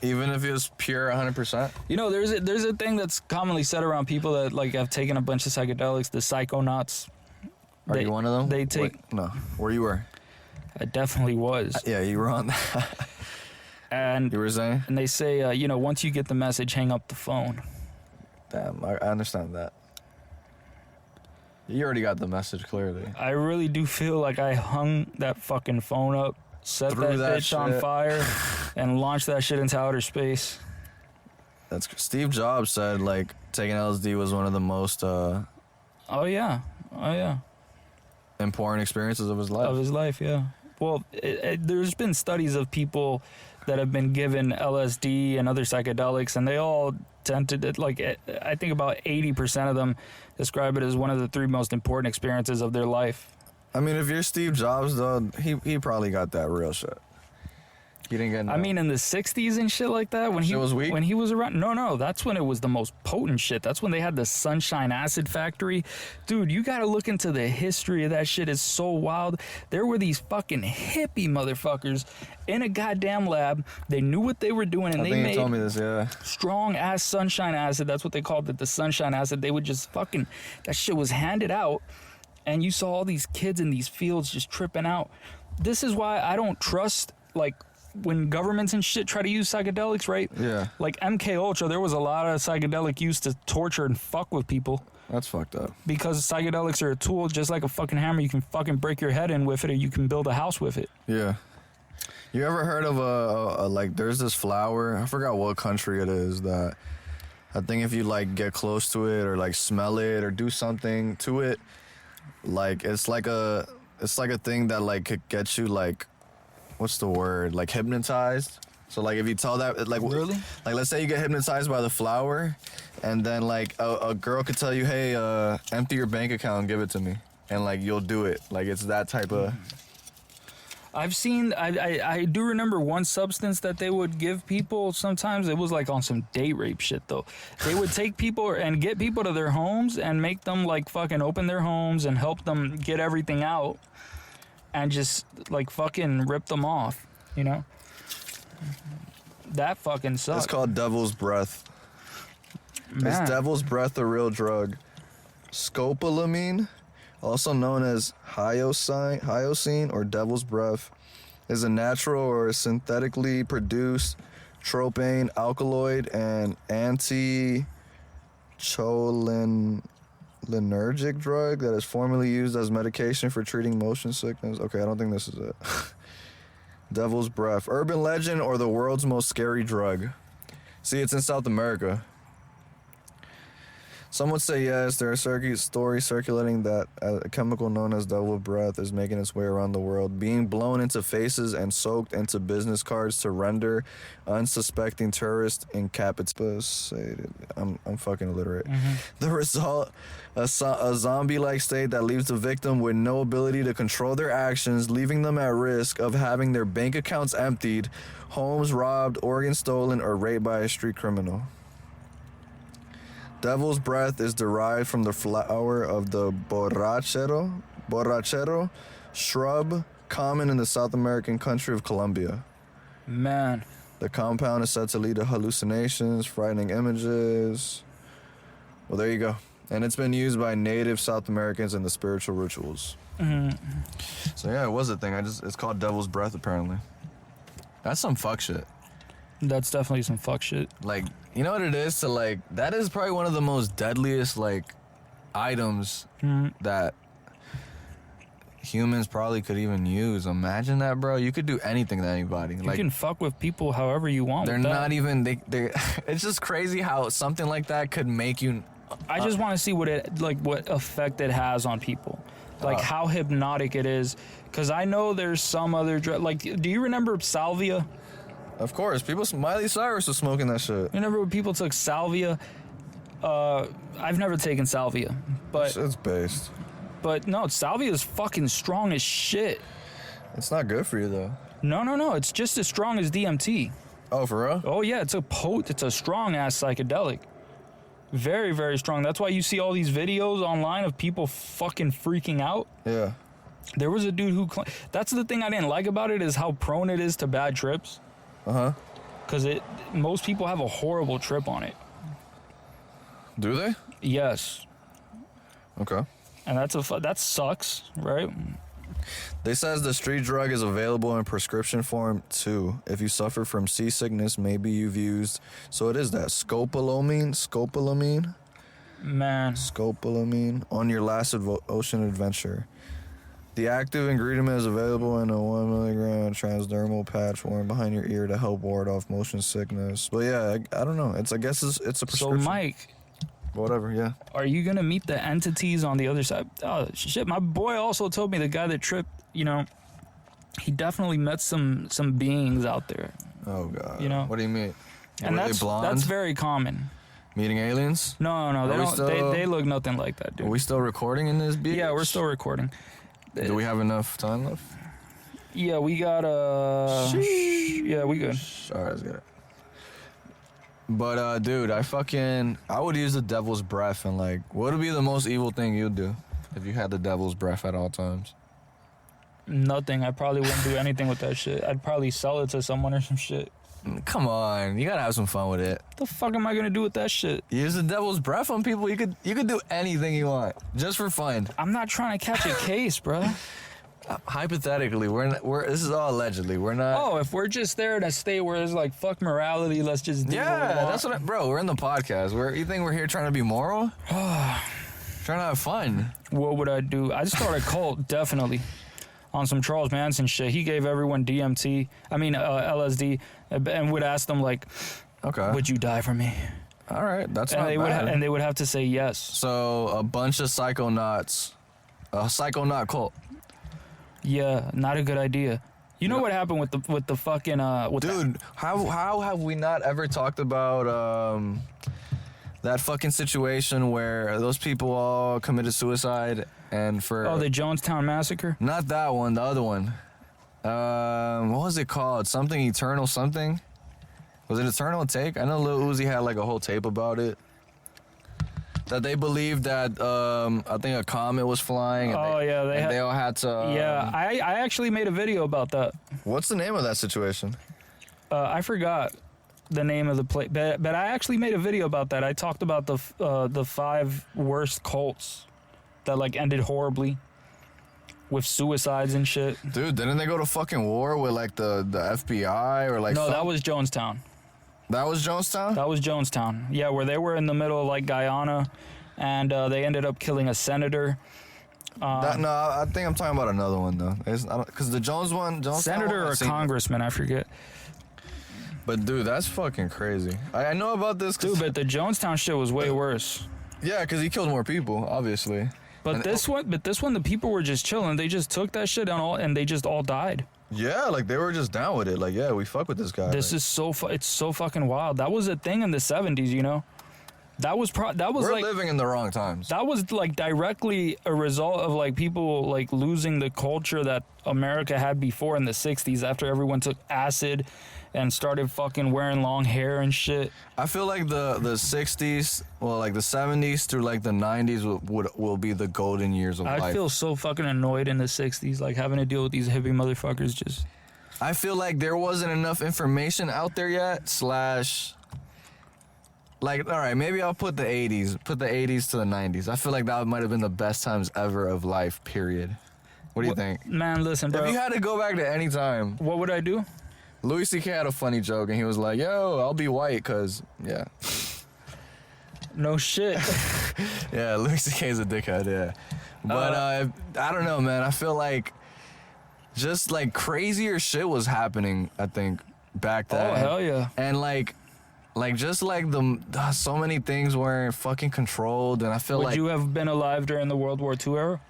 Even if it was pure 100%? You know, there's a thing that's commonly said around people that, like, have taken a bunch of psychedelics, the psychonauts. Are you one of them? They take... Wait, no. Where you were? I definitely was. Yeah, you were on that. And... You were saying? And they say, once you get the message, hang up the phone. Damn, I understand that. You already got the message, clearly. I really do feel like I hung that fucking phone up, set that bitch on fire, and launched that shit into outer space. That's Steve Jobs said, like, taking LSD was one of the most Oh yeah. important experiences of his life. Yeah. Well, there's been studies of people that have been given LSD and other psychedelics, and they all tend to, like, I think about 80% of them describe it as one of the 3 most important experiences of their life. I mean, if you're Steve Jobs, though, he probably got that real shit. He didn't get no. I mean, in the 60s and shit like that, when he was weak? When he was around. No, that's when it was the most potent shit. That's when they had the Sunshine Acid Factory. Dude, you gotta look into the history of that shit. It's so wild. There were these fucking hippie motherfuckers in a goddamn lab. They knew what they were doing, and I they think made you told me this, yeah. strong ass sunshine acid. That's what they called it, the Sunshine Acid. They would just fucking, that shit was handed out, and you saw all these kids in these fields just tripping out. This is why I don't trust, like, when governments and shit try to use psychedelics, right? Yeah. Like MK Ultra, there was a lot of psychedelic used to torture and fuck with people. That's fucked up. Because psychedelics are a tool, just like a fucking hammer. You can fucking break your head in with it, or you can build a house with it. Yeah. You ever heard of a like, there's this flower, I forgot what country it is, that I think if you, like, get close to it or, like, smell it or do something to it, like, it's like a thing that, like, could get you, like, what's the word? Like, hypnotized. So, like, if you tell that, like, really? Like, let's say you get hypnotized by the flower, and then, like, a girl could tell you, hey, empty your bank account and give it to me, and, like, you'll do it. Like, it's that type of. I've seen, I do remember one substance that they would give people sometimes. It was like on some date rape shit, though. They would take people and get people to their homes and make them, like, fucking open their homes and help them get everything out and just, like, fucking rip them off, you know? That fucking sucks. It's called devil's breath. Man. Is devil's breath a real drug? Scopolamine, also known as hyoscine or devil's breath, is a natural or synthetically produced tropane alkaloid and anti-cholinergic drug that is formerly used as medication for treating motion sickness. Okay, I don't think this is it. Devil's breath. Urban legend or the world's most scary drug? See, it's in South America. Some would say yes. There are stories circulating that a chemical known as devil breath is making its way around the world, being blown into faces and soaked into business cards to render unsuspecting tourists incapacitated. I'm fucking illiterate. The result, a zombie-like state that leaves the victim with no ability to control their actions, leaving them at risk of having their bank accounts emptied, homes robbed, organs stolen, or raped by a street criminal. Devil's breath is derived from the flower of the borrachero shrub, common in the South American country of Colombia. Man. The compound is said to lead to hallucinations, frightening images. Well, there you go. And it's been used by native South Americans in the spiritual rituals. So yeah, it was a thing. It's called devil's breath, apparently. That's some fuck shit. That's definitely some fuck shit. Like, you know what it is to, like, that is probably one of the most deadliest, like, items that humans probably could even use. Imagine that, bro. You could do anything to anybody. You can fuck with people however you want. They're not even, they it's just crazy how something like that could make you. I just want to see what effect it has on people. Like how hypnotic it is. Because I know there's some other like, do you remember salvia? Of course, Miley Cyrus was smoking that shit. You remember when people took salvia? I've never taken salvia, but it's based. But no, salvia is fucking strong as shit. It's not good for you though. No, it's just as strong as DMT. Oh, for real? Oh yeah, it's a strong ass psychedelic. Very, very strong. That's why you see all these videos online of people fucking freaking out. Yeah. There was a dude who that's the thing I didn't like about it is how prone it is to bad trips. Because most people have a horrible trip on it. Do they? Yes. Okay. And that sucks, right? They says the street drug is available in prescription form too. If you suffer from seasickness, maybe you've used. So it is that scopolamine. Man. Scopolamine on your last ocean adventure. The active ingredient is available in a 1 milligram transdermal patch worn behind your ear to help ward off motion sickness. But yeah, I don't know. I guess it's a prescription. So Mike, whatever. Yeah. Are you gonna meet the entities on the other side? Oh shit! My boy also told me the guy that tripped. You know, he definitely met some beings out there. Oh god. You know. What do you mean? And Were they blonde? That's very common. Meeting aliens? No, they don't. They look nothing like that, dude. Are we still recording in this beat? Yeah, we're still recording. Do we have enough time left? Yeah, we got yeah, we good. All right, let's get it. But dude, I would use the devil's breath and like, what would be the most evil thing you'd do if you had the devil's breath at all times? Nothing. I probably wouldn't do anything with that shit. I'd probably sell it to someone or some shit. Come on, you gotta have some fun with it. What the fuck am I gonna do with that shit? Use the devil's breath on people. You could do anything you want just for fun. I'm not trying to catch a case, bro. Hypothetically, we're this is all allegedly. We're not. Oh, if we're just there in a state where it's like fuck morality, let's just do that's what. Bro, we're in the podcast. You think we're here trying to be moral? Trying to have fun. What would I do? I'd start a cult, definitely. On some Charles Manson shit. He gave everyone LSD, and would ask them like, okay, would you die for me? All right, that's not bad. And they would have to say yes. So a bunch of psychonauts, a psychonaut cult. Yeah, not a good idea. You know what happened with the fucking dude? How have we not ever talked about that fucking situation where those people all committed suicide and for the Jonestown massacre? Not that one, the other one. What was it called? Something Eternal something? Was it Eternal Take? I know Lil Uzi had like a whole tape about it. That they believed that I think a comet was flying. And they all had to. Yeah, I actually made a video about that. What's the name of that situation? I forgot the name of the place, but I actually made a video about that. I talked about the 5 worst cults that like ended horribly. with suicides and shit. Dude, didn't they go to fucking war with like the FBI or like? No, that was Jonestown. That was Jonestown? That was Jonestown. Yeah, where they were in the middle of like Guyana, and they ended up killing a senator. No, I think I'm talking about another one though. Because the Jonestown Senator one, or congressman, I forget. But dude, that's fucking crazy. I know about this. Dude, but the Jonestown shit was way worse. Yeah, because he killed more people, obviously. But this one, the people were just chilling. They just took that shit and they just all died. Yeah, like they were just down with it. Like, yeah, we fuck with this guy. This is it's so fucking wild. That was a thing in the 70s, you know. We're living in the wrong times. That was like directly a result of like people like losing the culture that America had before in the 60s after everyone took acid and started fucking wearing long hair and shit. I feel like the 60s, well, like the 70s through like the 90s will be the golden years of life. I feel so fucking annoyed in the 60s, like having to deal with these hippie motherfuckers just. I feel like there wasn't enough information out there yet, like, all right, maybe I'll put the 80s to the 90s. I feel like that might have been the best times ever of life, period. What do you think? Man, listen, bro. If you had to go back to any time. What would I do? Louis C.K. had a funny joke, and he was like, yo, I'll be white, because, yeah. No shit. Yeah, Louis C.K.'s a dickhead, yeah. But, I don't know, man. I feel like just, like, crazier shit was happening, I think, back then. Oh, hell yeah. And, like just like so many things weren't fucking controlled, and I feel Would you have been alive during the World War II era?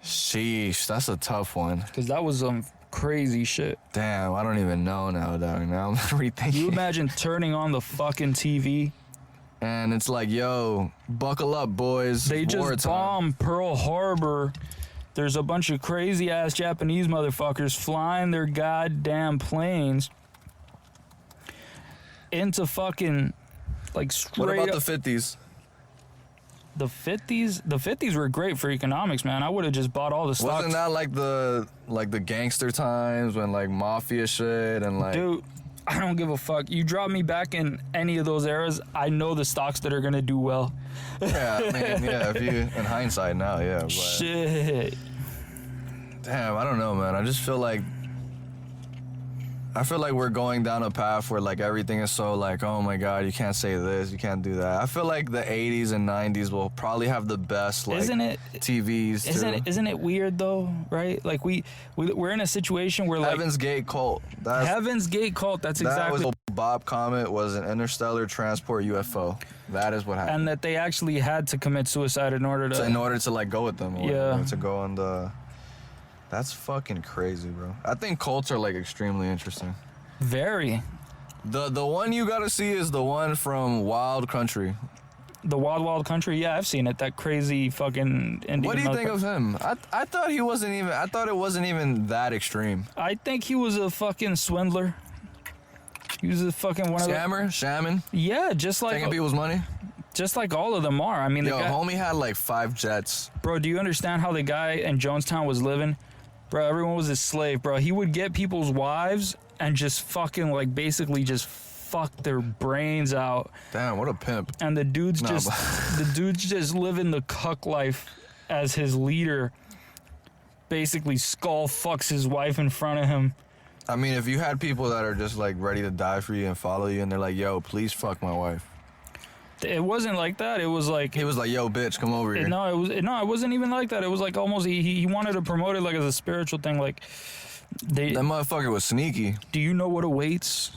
Sheesh, that's a tough one. Because that was some crazy shit. Damn, I don't even know now, dog. Now I'm rethinking. You imagine turning on the fucking TV and it's like, yo, buckle up, boys. They just bombed Pearl Harbor. There's a bunch of crazy ass Japanese motherfuckers flying their goddamn planes into fucking like straight. What about up. the 50s? The 50s? The 50s were great for economics, man. I would have just bought all the stocks. Wasn't that like the gangster times when like mafia shit and like. Dude, I don't give a fuck. You drop me back in any of those eras, I know the stocks that are gonna do well. Yeah, I mean, yeah. If you in hindsight now, yeah. But, shit. Damn, I don't know, man. I just feel like. I feel like we're going down a path where like everything is so like, oh my god, you can't say this, you can't do that. I feel like the 80s and 90s will probably have the best like TVs. Isn't it weird though, right? Like we're in a situation where like Heaven's Gate cult. Heaven's Gate cult. That's exactly. That was Bob Comet was an interstellar transport UFO. That is what happened. And that they actually had to commit suicide in order to like go with them. Or yeah. To go on the. That's fucking crazy, bro. I think cults are like extremely interesting. Very. The one you gotta see is the one from Wild Country. The Wild Wild Country? Yeah, I've seen it. That crazy fucking Indian. What do you think of him? I thought he wasn't even. I thought it wasn't even that extreme. I think he was a fucking swindler. He was a fucking one scammer, shaman. Yeah, just like taking people's money. Just like all of them are. I mean, yo, homie had like 5 jets. Bro, do you understand how the guy in Jonestown was living? Bro, everyone was his slave, bro. He would get people's wives and just fucking like basically just fuck their brains out. Damn, what a pimp. And the dude's just living the cuck life as his leader. Basically skull fucks his wife in front of him. I mean, if you had people that are just like ready to die for you and follow you and they're like, yo, please fuck my wife. It wasn't like that. It was like... He was like, yo, bitch, come over here. No, it wasn't even like that. It was like almost... He wanted to promote it like as a spiritual thing. Like, that motherfucker was sneaky. Do you know what awaits?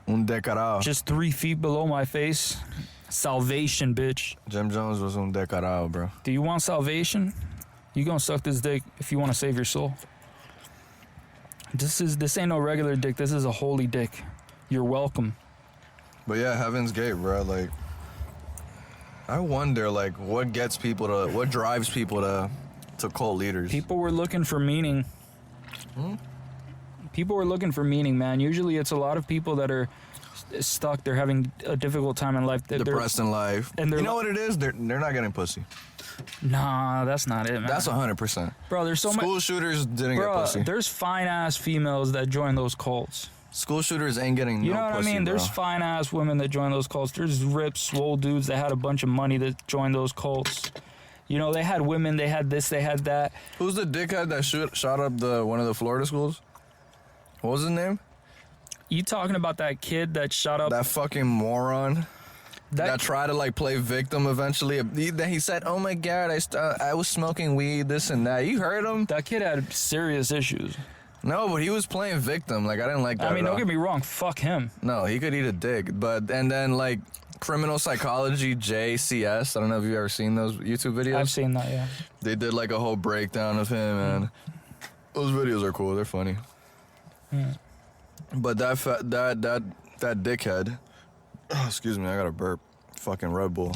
Un decarao. Just 3 feet below my face. Salvation, bitch. Jim Jones was un decarao, bro. Do you want salvation? You gonna suck this dick if you want to save your soul. This ain't no regular dick. This is a holy dick. You're welcome. But yeah, Heaven's Gate, bro. Like... I wonder, like, what drives people to cult leaders? People were looking for meaning. People were looking for meaning, man. Usually it's a lot of people that are stuck. They're having a difficult time in life. Depressed in life. And you know what it is? They're not getting pussy. Nah, that's not it, man. That's 100%. Bro, there's so much... School shooters didn't get pussy. There's fine-ass females that join those cults. School shooters ain't getting no pussy, you know what I mean? bro. There's fine-ass women that join those cults. There's ripped, swole dudes that had a bunch of money that joined those cults. You know, they had women, they had this, they had that. Who's the dickhead that shot up one of the Florida schools? What was his name? You talking about that kid that shot up? That fucking moron. That tried to like play victim eventually. He said, "Oh my God, I was smoking weed, this and that." You heard him? That kid had serious issues. No, but he was playing victim. Like I didn't like that. I mean, don't get me wrong. Fuck him. No, he could eat a dick. And then like criminal psychology JCS. I don't know if you've ever seen those YouTube videos. I've seen that. Yeah. They did like a whole breakdown of him, and those videos are cool. They're funny. But that dickhead. Excuse me, I got a burp. Fucking Red Bull.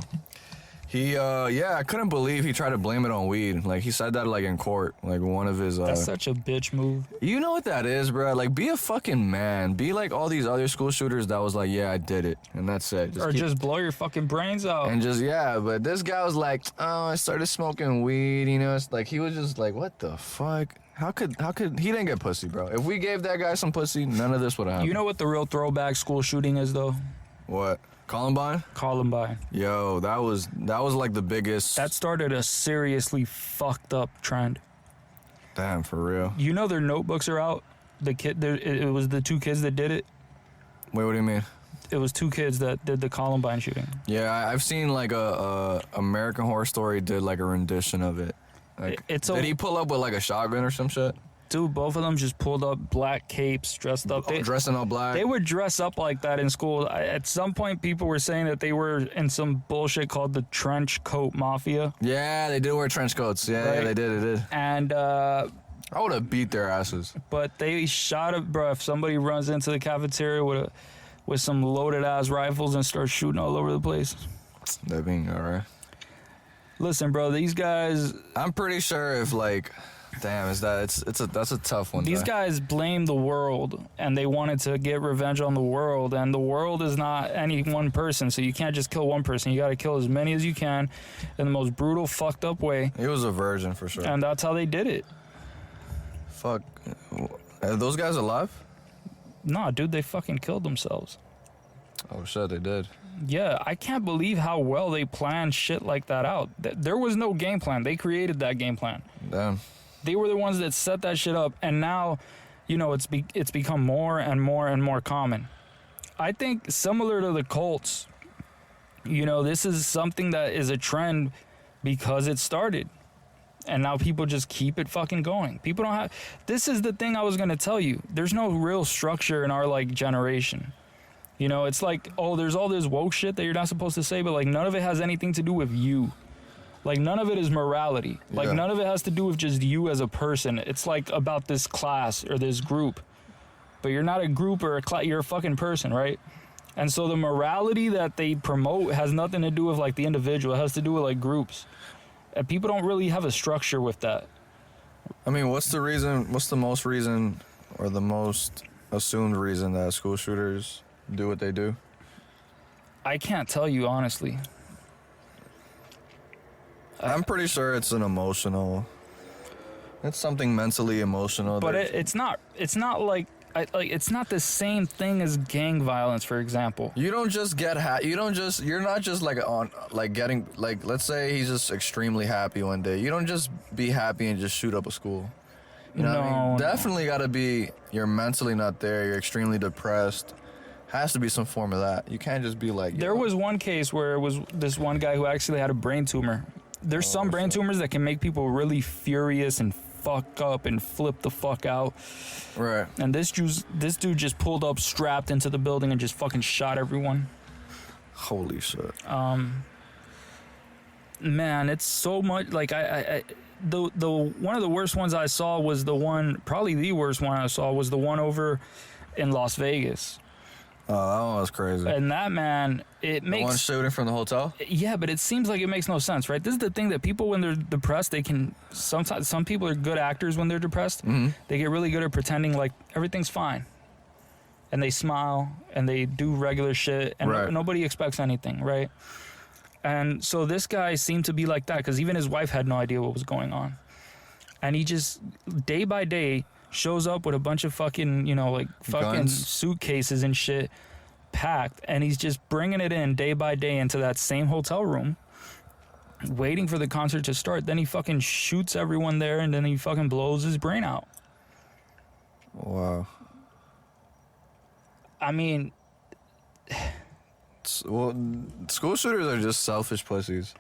I couldn't believe he tried to blame it on weed. Like, he said that, like, in court. Like, one of his, That's such a bitch move. You know what that is, bro? Like, be a fucking man. Be like all these other school shooters that was like, yeah, I did it. And that's it. Just blow your fucking brains out. And but this guy was like, oh, I started smoking weed, you know? It's like, he was just like, what the fuck? How could, he didn't get pussy, bro. If we gave that guy some pussy, none of this would have happened. You know what the real throwback school shooting is, though? What? Columbine? Columbine. Yo, that was like the biggest. That started a seriously fucked up trend. Damn, for real. You know their notebooks are out? It was the two kids that did it. Wait, what do you mean? It was two kids that did the Columbine shooting. Yeah, I've seen like a American Horror Story did like a rendition of it. Like, did he pull up with like a shotgun or some shit? Dude, both of them just pulled up black capes, dressed up. Dressing all black. They would dress up like that in school. At some point, people were saying that they were in some bullshit called the trench coat mafia. Yeah, they did wear trench coats. Yeah, right? Yeah, they did. And I would have beat their asses. But they shot it, bro. If somebody runs into the cafeteria with some loaded ass rifles and starts shooting all over the place, that being all right. Listen, bro, these guys. I'm pretty sure if like. Damn, that's a tough one. These guys blame the world, and they wanted to get revenge on the world, and the world is not any one person, so you can't just kill one person. You got to kill as many as you can in the most brutal, fucked up way. He was a virgin for sure. And that's how they did it. Fuck. Are those guys alive? Nah, dude, they fucking killed themselves. Oh, shit, they did. Yeah, I can't believe how well they planned shit like that out. There was no game plan. They created that game plan. Damn. They were the ones that set that shit up, and now, you know, it's become more and more and more common. I think similar to the Colts, you know, this is something that is a trend because it started, and now people just keep it fucking going. People don't have. This is the thing I was gonna tell you. There's no real structure in our like generation. You know, it's like, oh, there's all this woke shit that you're not supposed to say, but like none of it has anything to do with you. Like, none of it is morality. Like, none of it has to do with just you as a person. It's, like, about this class or this group. But you're not a group or a class. You're a fucking person, right? And so the morality that they promote has nothing to do with, like, the individual. It has to do with, like, groups. And people don't really have a structure with that. I mean, what's the most reason or the most assumed reason that school shooters do what they do? I can't tell you, honestly. I'm pretty sure it's an emotional. It's something mentally emotional. But it's not. It's not like. It's not the same thing as gang violence, for example. You don't just get You're not just like on like getting like. Let's say he's just extremely happy one day. You don't just be happy and just shoot up a school. You know what I mean? Definitely got to be. You're mentally not there. You're extremely depressed. Has to be some form of that. You can't just be like. There was one case where it was this one guy who actually had a brain tumor. There's some brain tumors that can make people really furious and fuck up and flip the fuck out. Right. And this dude just pulled up, strapped into the building, and just fucking shot everyone. Holy shit. Man, it's so much. Like the one of the worst ones I saw was the one. Probably the worst one I saw was the one over in Las Vegas. Oh, that one was crazy. And that, man, it makes... The one shooting from the hotel? Yeah, but it seems like it makes no sense, right? This is the thing that people, when they're depressed, they can... Sometimes, some people are good actors when they're depressed. Mm-hmm. They get really good at pretending like everything's fine. And they smile, and they do regular shit, and nobody expects anything, right? And so this guy seemed to be like that, because even his wife had no idea what was going on. And he just, day by day... shows up with a bunch of fucking, you know, like fucking suitcases and shit packed, and he's just bringing it in day by day into that same hotel room. waiting for the concert to start. Then he fucking shoots everyone there, and then he fucking blows his brain out. Wow. I mean, Well, school shooters are just selfish pussies.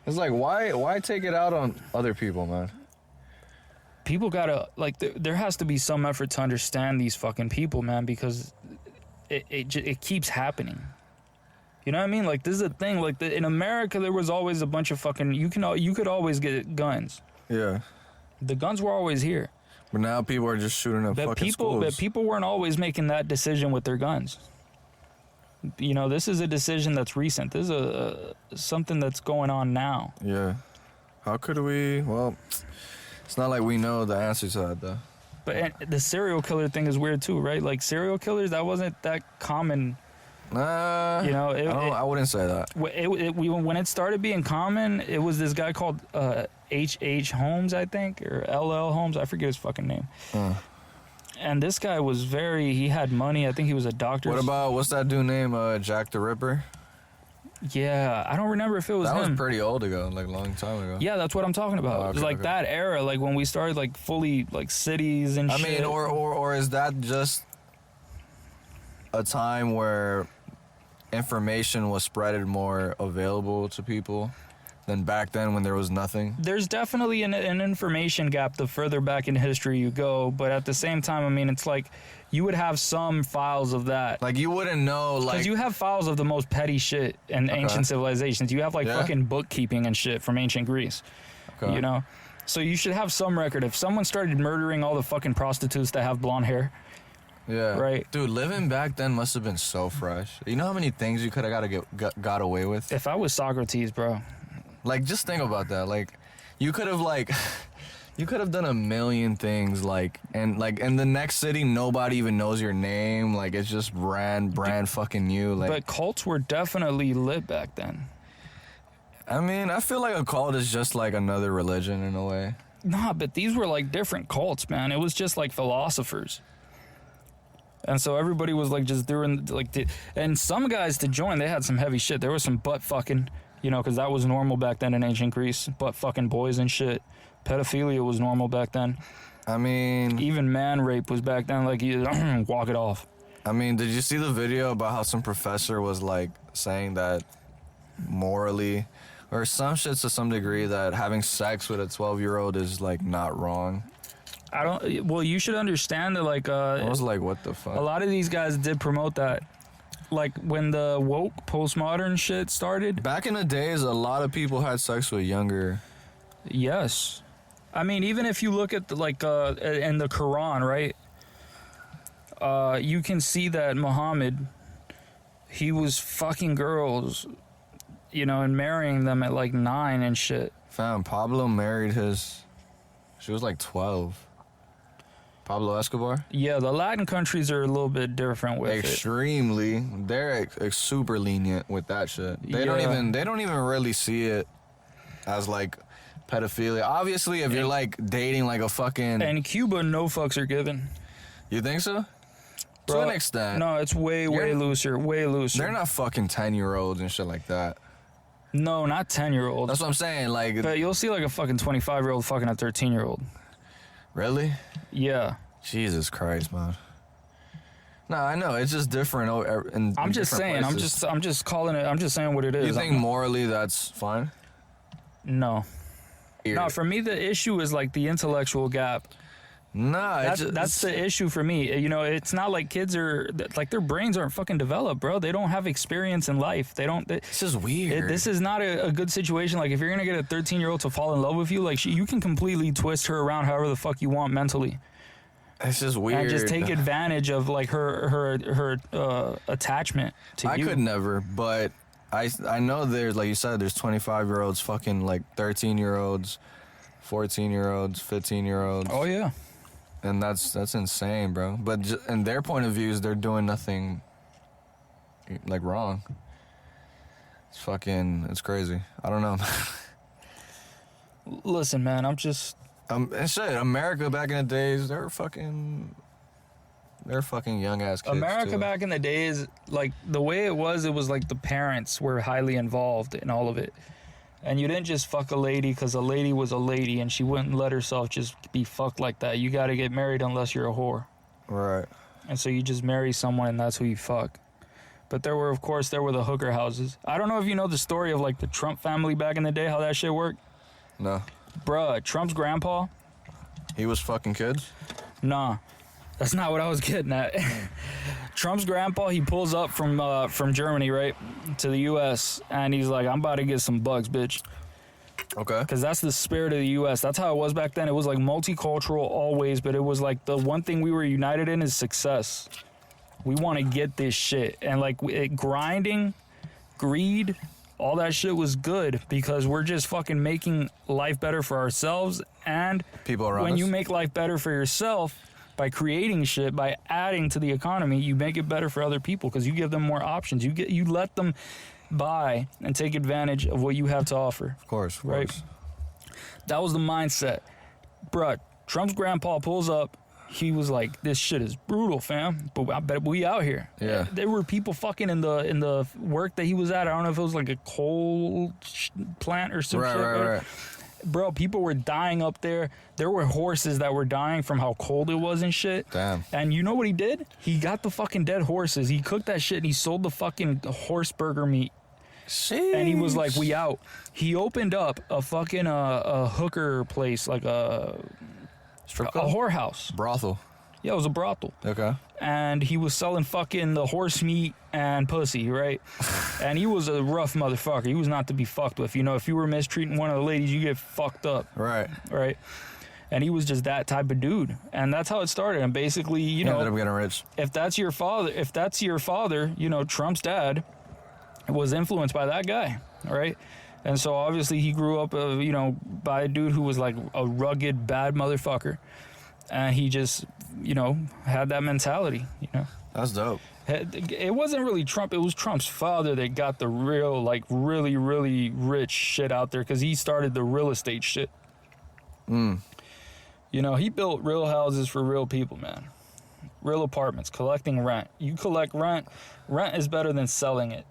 It's like, why take it out on other people, man? people gotta, like, there has to be some effort to understand these fucking people, man, because it keeps happening. You know what I mean? Like, this is a thing. Like, in America, there was always a bunch of fucking... You could always get guns. Yeah. The guns were always here. But now people are just shooting up fucking schools. But people weren't always making that decision with their guns. You know, this is a decision that's recent. This is something that's going on now. Yeah. How could we... Well, it's not like we know the answer to that, though. But the serial killer thing is weird, too, right? Like, serial killers, that wasn't that common... Nah, you know, I wouldn't say that. When it started being common, it was this guy called H.H. Holmes, I think, or L.L. Holmes. I forget his fucking name. And this guy was he had money. I think he was a doctor. What about, what's that dude name? Jack the Ripper? Yeah, I don't remember if it was him. That was pretty old ago, like a long time ago. Yeah, that's what I'm talking about. Oh, okay, it was like that era, like when we started like fully like cities and shit. I mean, or is that just a time where information was spreaded more available to people than back then when there was nothing? There's definitely an information gap the further back in history you go, but at the same time, I mean, it's like you would have some files of that. Like, you wouldn't know, like... Because you have files of the most petty shit in ancient civilizations. You have, like, fucking bookkeeping and shit from ancient Greece. Okay. You know? So you should have some record. If someone started murdering all the fucking prostitutes that have blonde hair... Yeah. Right. Dude, living back then must have been so fresh. You know how many things you could have got away with? If I was Socrates, bro. Like, just think about that. Like, you could have, like... You could have done a million things, like, and in the next city, nobody even knows your name. Like, it's just brand fucking new. Like, but cults were definitely lit back then. I mean, I feel like a cult is just like another religion in a way. Nah, but these were like different cults, man. It was just like philosophers. And so everybody was like just doing like, and some guys to join, they had some heavy shit. There was some butt fucking, you know, because that was normal back then in ancient Greece. Butt fucking boys and shit. Pedophilia was normal back then. I mean... Even man rape was back then, like, you walk it off. I mean, did you see the video about how some professor was, like, saying that morally, or some shit to some degree, that having sex with a 12-year-old is, like, not wrong? Well, you should understand that, like... I was like, what the fuck? A lot of these guys did promote that. Like, when the woke postmodern shit started... Back in the days, a lot of people had sex with younger... Yes. I mean, even if you look at, in the Quran, right? You can see that Muhammad, he was fucking girls, you know, and marrying them at, like, 9 and shit. Fam, Pablo married she was, like, 12. Pablo Escobar? Yeah, the Latin countries are a little bit different with Extremely. They're super lenient with that shit. They don't even really see it as, like... pedophilia. Obviously, if you're like dating like a fucking... And Cuba, no fucks are given. You think so? Bro, to an extent. No, it's way looser. Way looser. They're not fucking 10-year-olds and shit like that. No, not 10-year-olds. That's what I'm saying. Like, but you'll see like a fucking 25-year-old fucking a 13-year-old. Really? Yeah. Jesus Christ, man. No, I know. It's just different. I'm just saying. Places. I'm just calling it. I'm just saying what it is. You think morally that's fine? No. No, for me the issue is like the intellectual gap. Nah, that's the issue for me. You know, it's not like kids are like their brains aren't fucking developed, bro. They don't have experience in life. This is weird. This is not a good situation. Like if you're gonna get a 13-year-old to fall in love with you, like you can completely twist her around however the fuck you want mentally. It's just weird. And just take advantage of like her attachment to you. I could never, but. I know there's, like you said, there's 25-year-olds fucking like 13-year-olds, 14-year-olds, 15-year-olds. Oh, yeah. And that's insane, bro. But in their point of views, they're doing nothing, like, wrong. It's crazy. I don't know. Listen, man, I'm just... and shit, America back in the days, they're fucking young ass kids. America too. Back in the days, like the way it was like the parents were highly involved in all of it. And you didn't just fuck a lady because a lady was a lady and she wouldn't let herself just be fucked like that. You got to get married unless you're a whore. Right. And so you just marry someone and that's who you fuck. But there were the hooker houses. I don't know if you know the story of like the Trump family back in the day, how that shit worked. No. Bruh, Trump's grandpa. He was fucking kids? Nah, that's not what I was getting at. Trump's grandpa, he pulls up from Germany, right, to the U.S., and he's like, I'm about to get some bugs, bitch. Okay. Because that's the spirit of the U.S. That's how it was back then. It was like multicultural always, but it was like the one thing we were united in is success. We want to get this shit. And like grinding, greed, all that shit was good because we're just fucking making life better for ourselves. And people around when us. you make life better for yourself by creating shit, by adding to the economy, you make it better for other people because you give them more options. You let them buy and take advantage of what you have to offer. Of course. Right? That was the mindset. Bruh, Trump's grandpa pulls up. He was like, "This shit is brutal, fam, but I bet we out here." Yeah. There were people fucking in the work that he was at. I don't know if it was like a coal plant or some shit. Right. Bro, people were dying up there. There were horses that were dying from how cold it was and shit. Damn. And you know what he did? He got the fucking dead horses. He cooked that shit and he sold the fucking horse burger meat. Sheesh. And he was like, "We out." He opened up a fucking a hooker place, like a whorehouse. Brothel. Yeah, it was a brothel. Okay. And he was selling fucking the horse meat and pussy, right? And he was a rough motherfucker. He was not to be fucked with. You know, if you were mistreating one of the ladies, you get fucked up. Right. Right? And he was just that type of dude. And that's how it started. And basically, you know, ended up getting rich. if that's your father, you know, Trump's dad was influenced by that guy, right? And so obviously he grew up, you know, by a dude who was like a rugged, bad motherfucker. And he just, you know, had that mentality, you know. That's dope. It wasn't really Trump. It was Trump's father that got the real, like, really, really rich shit out there because he started the real estate shit. You know, he built real houses for real people, man. Real apartments, collecting rent. You collect rent. Rent is better than selling it.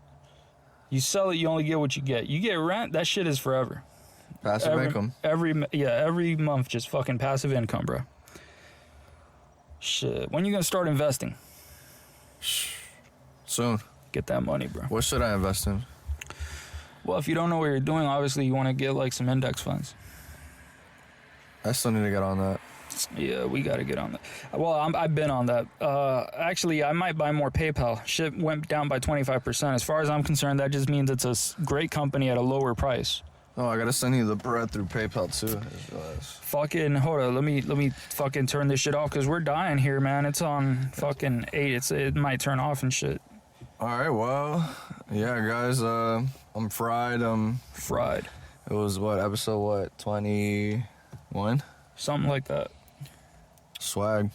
You sell it, you only get what you get. You get rent, that shit is forever. Passive income. Every month, just fucking passive income, bro. Shit. When you gonna start investing? Soon. Get that money, bro. What should I invest in? Well, if you don't know what you're doing, obviously you want to get like some index funds. I still need to get on that. Yeah, we got to get on that. Well, I've been on that. Actually, I might buy more PayPal. Shit went down by 25%. As far as I'm concerned, that just means it's a great company at a lower price. Oh, I gotta send you the bread through PayPal too. Fucking hold on, let me fucking turn this shit off because we're dying here, man. It's on fucking 8. It might turn off and shit. All right, well, yeah, guys. I'm fried. Fried. It was episode 21? Something like that. Swag.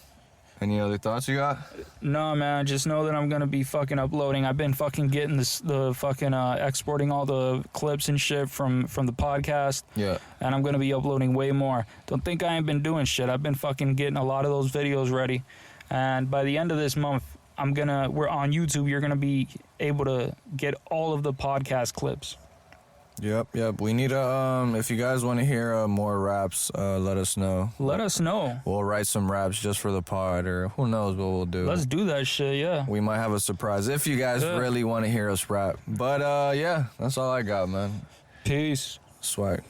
Any other thoughts you got? No, man. Just know that I'm gonna be fucking uploading. I've been fucking getting the fucking exporting all the clips and shit from the podcast. Yeah. And I'm gonna be uploading way more. Don't think I ain't been doing shit. I've been fucking getting a lot of those videos ready. And by the end of this month, we're on YouTube. You're gonna be able to get all of the podcast clips. Yep. We need if you guys want to hear more raps, let us know. Let us know. We'll write some raps just for the pod, or who knows what we'll do. Let's do that shit, yeah. We might have a surprise if you guys really want to hear us rap. But yeah, that's all I got, man. Peace. Swag.